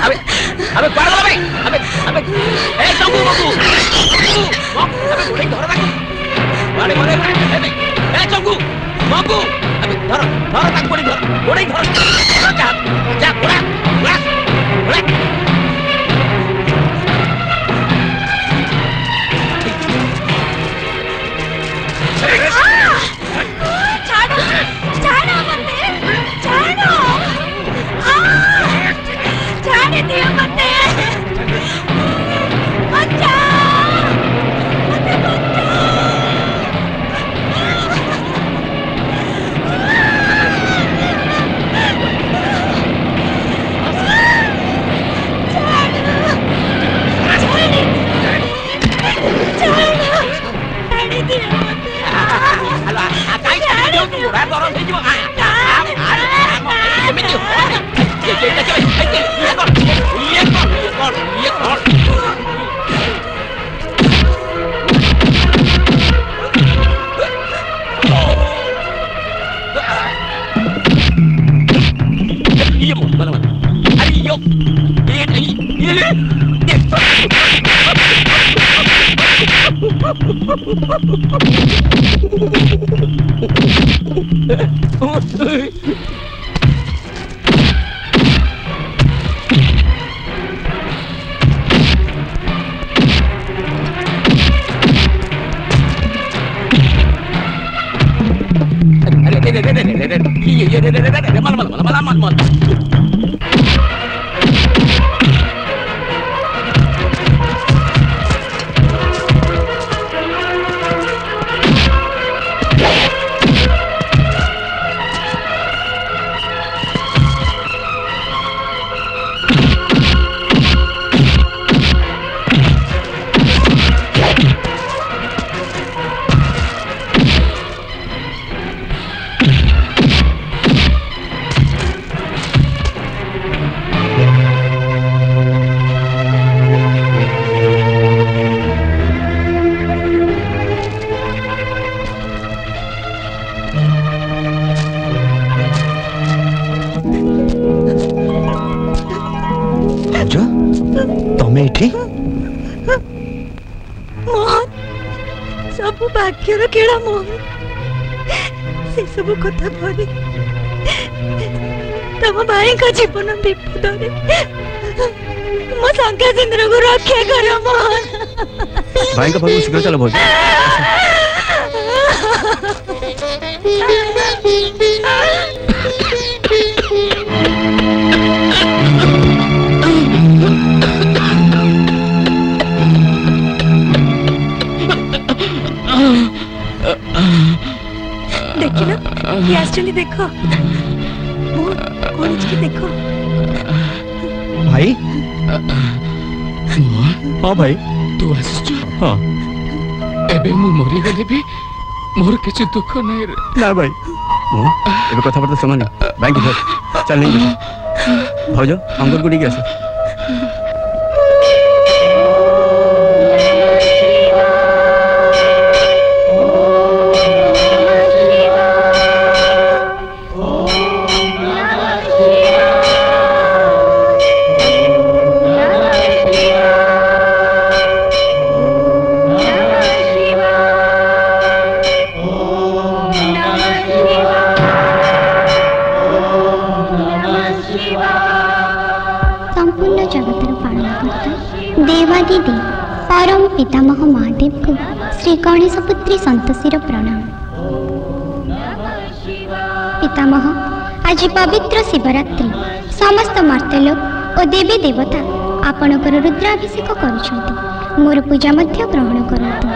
আরে अबे पार लो अबे ए चंगू बाबू अबे गोड़ी धर रख मारे ए चंगू बाबू अबे धर तक गोड़ी धर जा गोड़ा भाग्यर केड़ा मोहन से सब कथा भरी तम भाई का जीवन विपद रे मो संख्या सिंद्र को रक्षा करो मोहन भाई का भाई शीघ्र चलो भौजी देखो कौन की देखो भाई हाँ भाई तू आस हाँ एबे मु मरी गले भी मोर किछ दुख नहीं रे ना भाई एबे कथा पड़ता समान बैंक चल नहीं भाउजो अंकुर गुडी के आस देवादिदेव परम पितामह महादेव को श्री गणेश पुत्री संतोषीर प्रणाम। पितामह आज पवित्र शिवरात्रि समस्त मर्त्यलोक और देवी देवता आपणकर रुद्राभिषेक करुछंती मोर पूजा मध्य ग्रहण करंतु।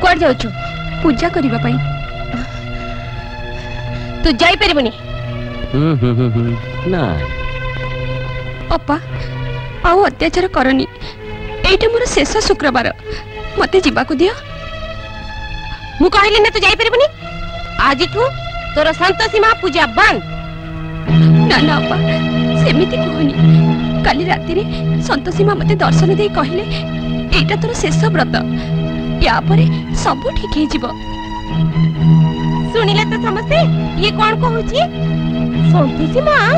कुआड़ जाउछु पूजा करिबा पई? तू जाई परिबनी? ना अप्पा आउ अत्याचार करनी, एइटा मोर शेष शुक्रवार, मते जीवाकु दियो। मु कहली ना तू जाई परिबनी? आज तू तोर संतोषी मां पूजा बंद। ना ना अप्पा सेमिति कहनी, काली राति रे संतोषी मां मते दर्शन देई कहले एइटा तोर शेष व्रत, या परे सब ठीक हे जीव। सुनिले तो समझते ये कौन कहूची? संतोषी मां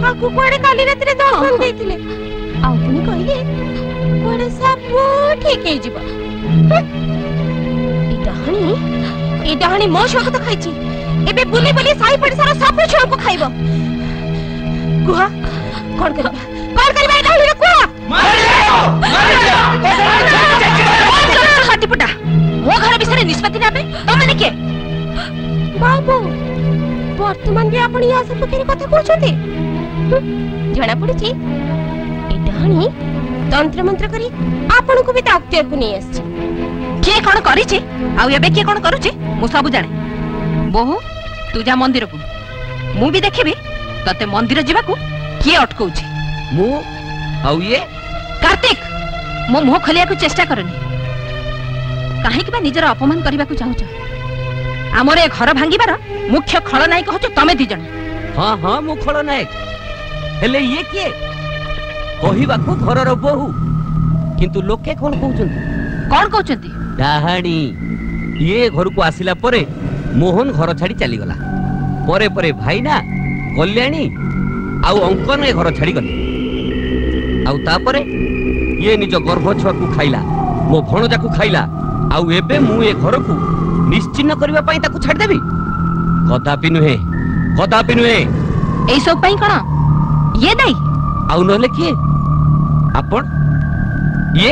आकु कोड़े काली रात रे दर्शन देथिले, आ पुनी कहले कोड़े सब ठीक हे जीव। ए डहाणी मो छुआ तो खाइची, एबे बुली बुली साई पड़सार सब छुआ को खाइबो। कुहा कौन करबा ए डहाणी रे कुहा? हाटीपुटा मो घर विषय निष्पत्ति नेबे तमे के? बाबू वर्तमान भी आपण या सब के कथा कहछते जणा पड़ुची ए डहाणी तंत्र मंत्र करी आपण को भी ताक्तियर को नहीं आछी। के कोन करिछि आ एबे के कोन करूछि मु सब जाने। बहु तू जा मंदिर को, मु भी देखिबी तते मंदिर जीवा को के अटकौछि। मु आउ ये कार्तिक मो मुह खोलिया को चेष्टा करनी, काहे कि बा निजर अपमान करबा को चाहछ। हमर ए घर भांगीबार मुख्य खलनायक कहछ तमे दी जण। हां हां मु खलनायक हेले ये किए कहिबा को घरर बहु, किंतु लोके कोन कहउछंती? कोन कहउछंती? डाहाणी ये घर को आसिला परे मोहन घर छाड़ी चली गला, परे परे भाईना कल्याणी आउ अंकन ए घर छाड़ी गले, आउ तापरे ये निज गर्भ छुआ को खाइला, मो भणजा को खाइला, आउ एबे मु ए घर को निश्चिन्न करबा पई ताकू छाड़ देबी? कदापि नुहे, कदापि नुहे। एई सब पई कोन ये दाई? आउ नहले किए आपण ये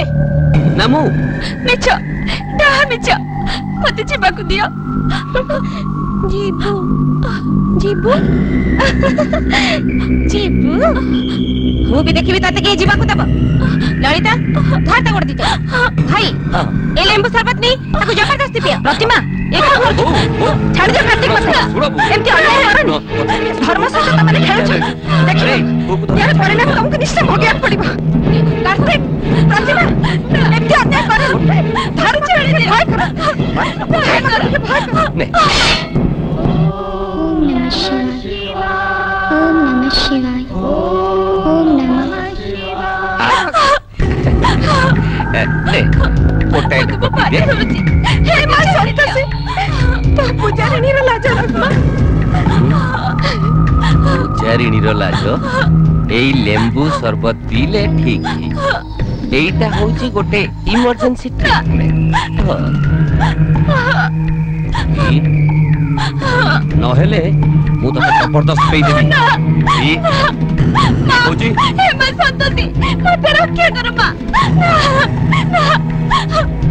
नामु मिछ डाहा मिछ मते जीवाकु दियो। जीबू जीबू जीबू मु भी देखिबी ताते के जीवाकु दब। ललिता धारता कर दितो भाई ए लेंबू शरबत नहीं ताकू जबरदस्ती पिया। प्रतिमा ए का कर छाड़ दे कार्तिक मत एमती अन्याय करनी। धर्म सहित तमने खेलछ देखिबे यार परिणाम तुमको निश्चय भोगिया पड़िबो। कार्तिक प्रतिमा एमती अन्याय कर धार छाड़ दे भाई कर भाई ओम नमः शिवाय ओम नमः ले पोटाइट को दे। हे मां संतोषी तो पूजारिणी रो लाज रखमा। पूजारिणी रो लाज एई लेंबू शरबत पीले ठीक ही। एइटा होची गोटे इमरजेंसी ट्रीटमेंट। नहेले मु तो जबरदस्त पे देबी। ई होची हे मां संतोषी मते रक्षा कर मां।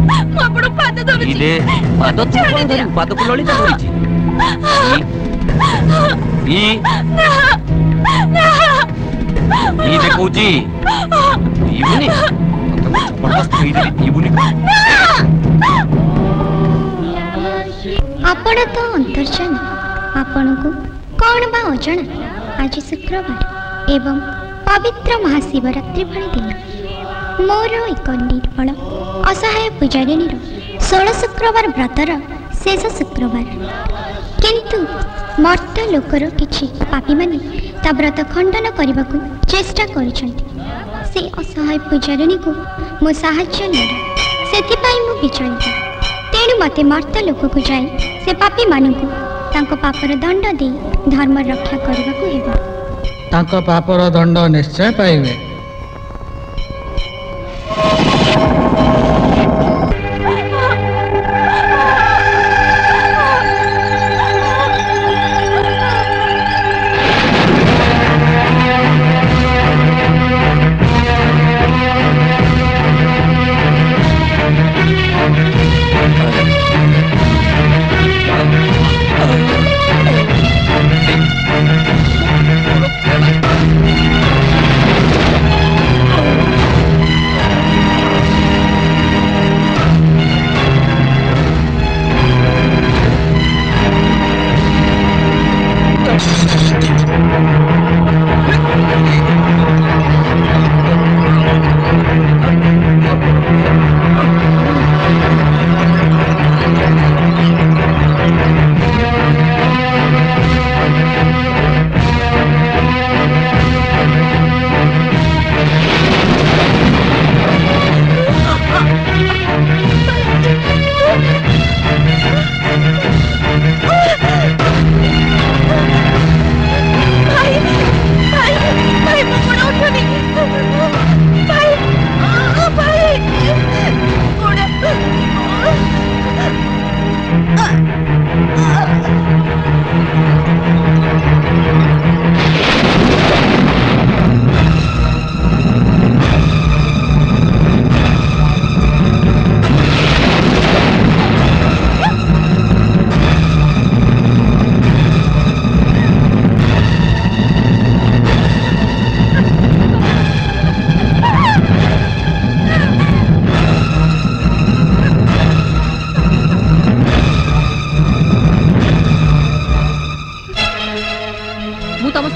मु आपण पाद धरुची। इले पाद तो कोन धरि पाद को ललिता धरिची। ई देखौची इबुनी जबरदस्त पे देबी इबुनी। आपण तो अंतर्जन आपण को कौन बा अजना आज शुक्रवार एवं पवित्र महाशिवरात्रि भली दिन मोर एक निर्बल असहाय पूजारिणी 16 शुक्रवार व्रतर शेष शुक्रवार, किंतु मर्त लोकर किछि पापी माने ता व्रत खंडन करने को चेष्टा करुछंती। से असहाय पूजारिणी को मो साहाय्य मिला सेथिपाई मु विचलित। तेणु मते मर्त लोक को जाई से पापी मानू तांको पापर दंड दे धर्म रक्षा करने को हेबो। तांको पापर दंड निश्चय पाइबे।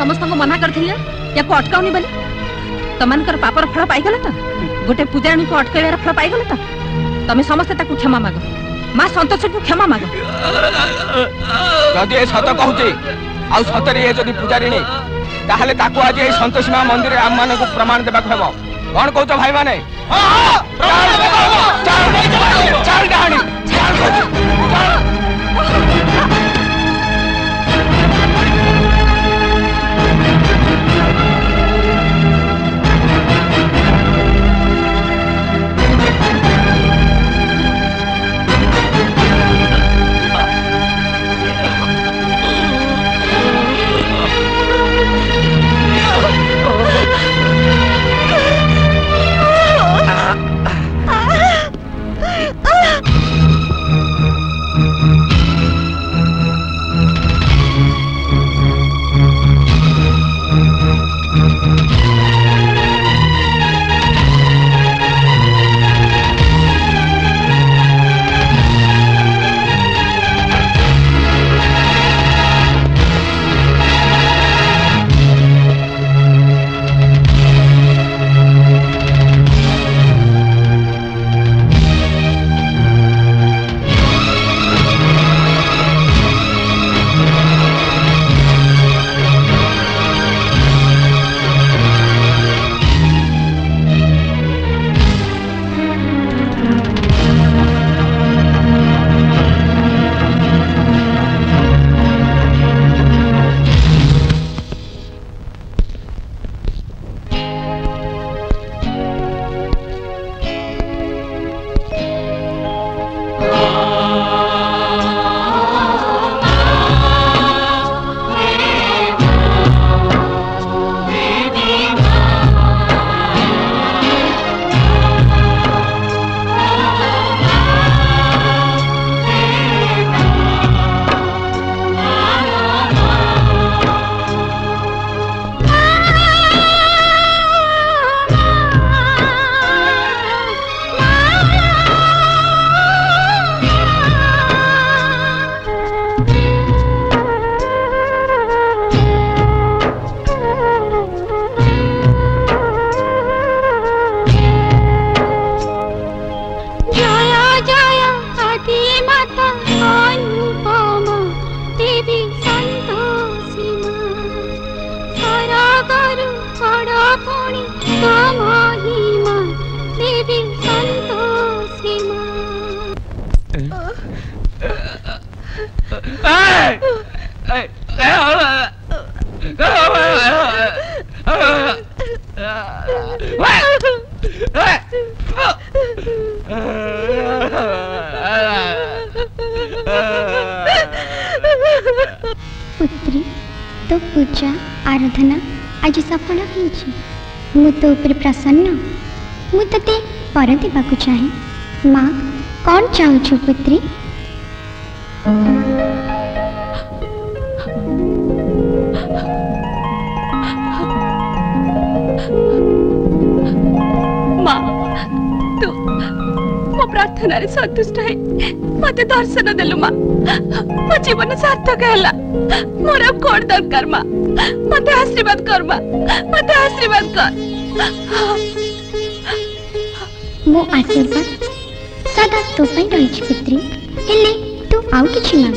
समस्त मना करथिले या को अटकाउनी बोली तमनकर पापर फल पाइगले तो गोटे पूजाणी को अटकेलार फल पाइगले तो तमे समस्त ताकू क्षमा मागो मां संतोष को क्षमा मागो जदि ए सत कहूची आ सतरे ए जदि पूजारिणी ताहले ताकू आज ए संतोष मां मंदिर रे आम माने को प्रमाण देबा हेबो कोन कहउछ भाई माने चल डाणी पुत्री तो पूजा आराधना आज सफल होइछि मु तो ऊपर प्रसन्न मु तते पर देबाकू चाहे माँ कौन चाहूछु पुत्री माँ तू मो प्रार्थना रे संतुष्ट है मते दर्शन देलु माँ मो जीवन सार्थक हैला मोर अब कोन दरकार माँ मते आशीर्वाद कर माँ मते आशीर्वाद कर मो आशीर्वाद सदा तो पई रहिछि पुत्री हेले तू आउ किछि मांग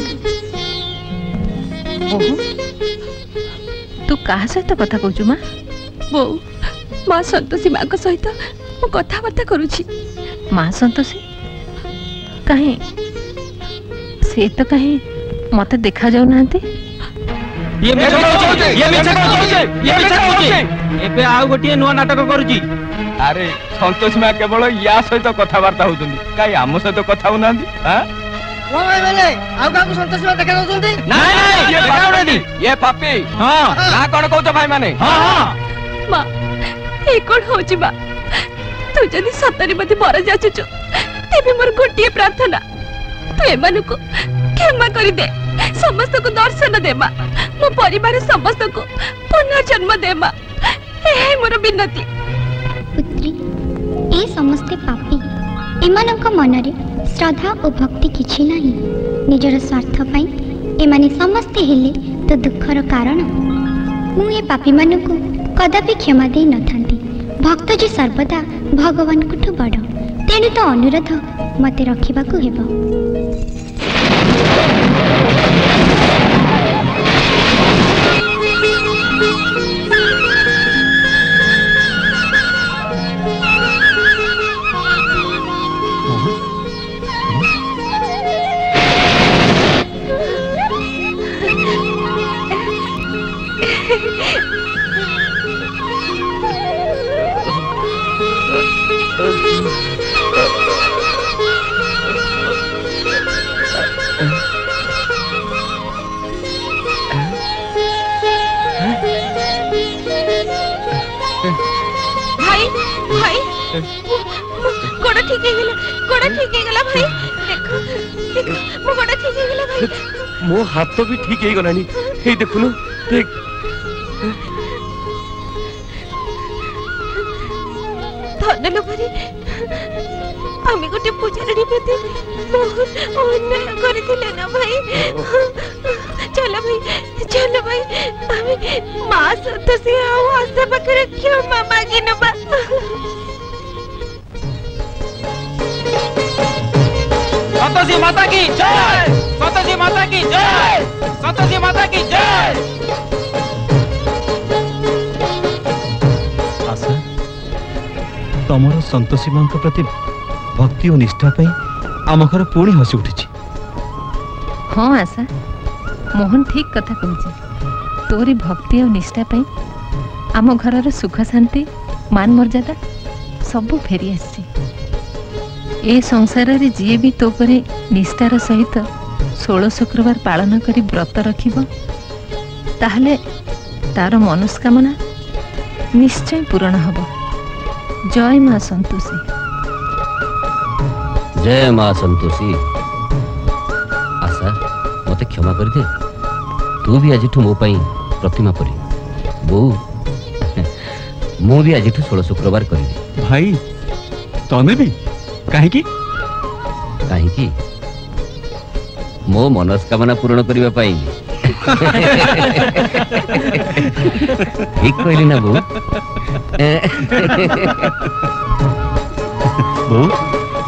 तू कहा सहित कथा कहूछु माँ बो माँ संतोषी माँ सहित मु कथाबार्ता करुछि माँ संतोषी कहीं से तो कहीं मते देखा जाऊ नांती एबे आउ गोटिए नुआ नाटक करूची अरे संतोष माँ केवल या सहित कथाबार्ता होउछन्ती काई आम सहित कथा होनांती हां वो भाई बेले आउ काकू संतोष माँ देखा दउछन्ती नहीं ये देखा ये पापी हां ना कोन कहतो भाई माने हां हां माँ ए कोन होची बा तू जदी सतरी मते बर जाचुचु तेबे मोर गोटिए प्रार्थना तू एमानु को क्षमा करि दे समस्त को दर्शन दे माँ मो परिवार समस्त को पुनर्जन्म दे माँ ए मोर विनती पुत्री ए समस्ते पापी एमानक मनरे श्रद्धा और भक्ति किछि नाही निजर स्वार्थ पई एमाने समस्ते हेले तो दुखर कारण ମୁଁ ଏ ପାପୀମାନଙ୍କୁ କଦାପି କ୍ଷମା ଦେଇ ନଥାନ୍ତି। ଭକ୍ତ ଯେ ସର୍ବଦା ଭଗବାନଙ୍କଠୁ ବଡ଼, ତେଣୁ ତ ଅନୁରୋଧ ମୋତେ ରଖିବାକୁ ହେବ। भाई भाई गोड़ा ठीक है गला, गोड़ा ठीक है गला भाई। देखो देखो मो गोड़ा ठीक है गला भाई। मो हाथ भी ठीक है गलानी। हे देखुनु देख धनलो भाई आमी गोटे पूजारी प्रति बहुत अन्याय करथिले ना भाई। चलो भाई आमी मां सत से आओ आशा पाखरे क्षमा मागी नबा। संतोषी माता की जय, संतोषी माता की जय, संतोषी माता की जय। आशा तमर संतोषी मां प्रति भक्ति और निष्ठा पे आम घर पुणी हसी उठी। हाँ आशा, मोहन ठीक कथा कहूँ। तोरी भक्ति और निष्ठा पे आम घर सुख शांति मान मर्यादा सबू फेरी आसी। ए संसार रे जी भी तो परे निष्ठार सहित 16 शुक्रवार पालन करी व्रत रखिब ताहले तार मनस्कामना निश्चय पूरण हब। जय मां संतोषी। जय मां संतोषी। आशा मते क्षमा कर दे। तू भी आज मो प्रतिमा परी बो मु भी आज 16 शुक्रवार करी भाई तमे भी काहे मो मनस्कामना पूर्ण करने ठीक कहली ना बो।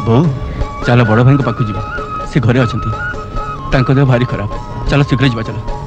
बो चलो बड़ भाई पाखु जी से घरे अच्छा देह भारी खराब। चलो शीघ्र जा चलो।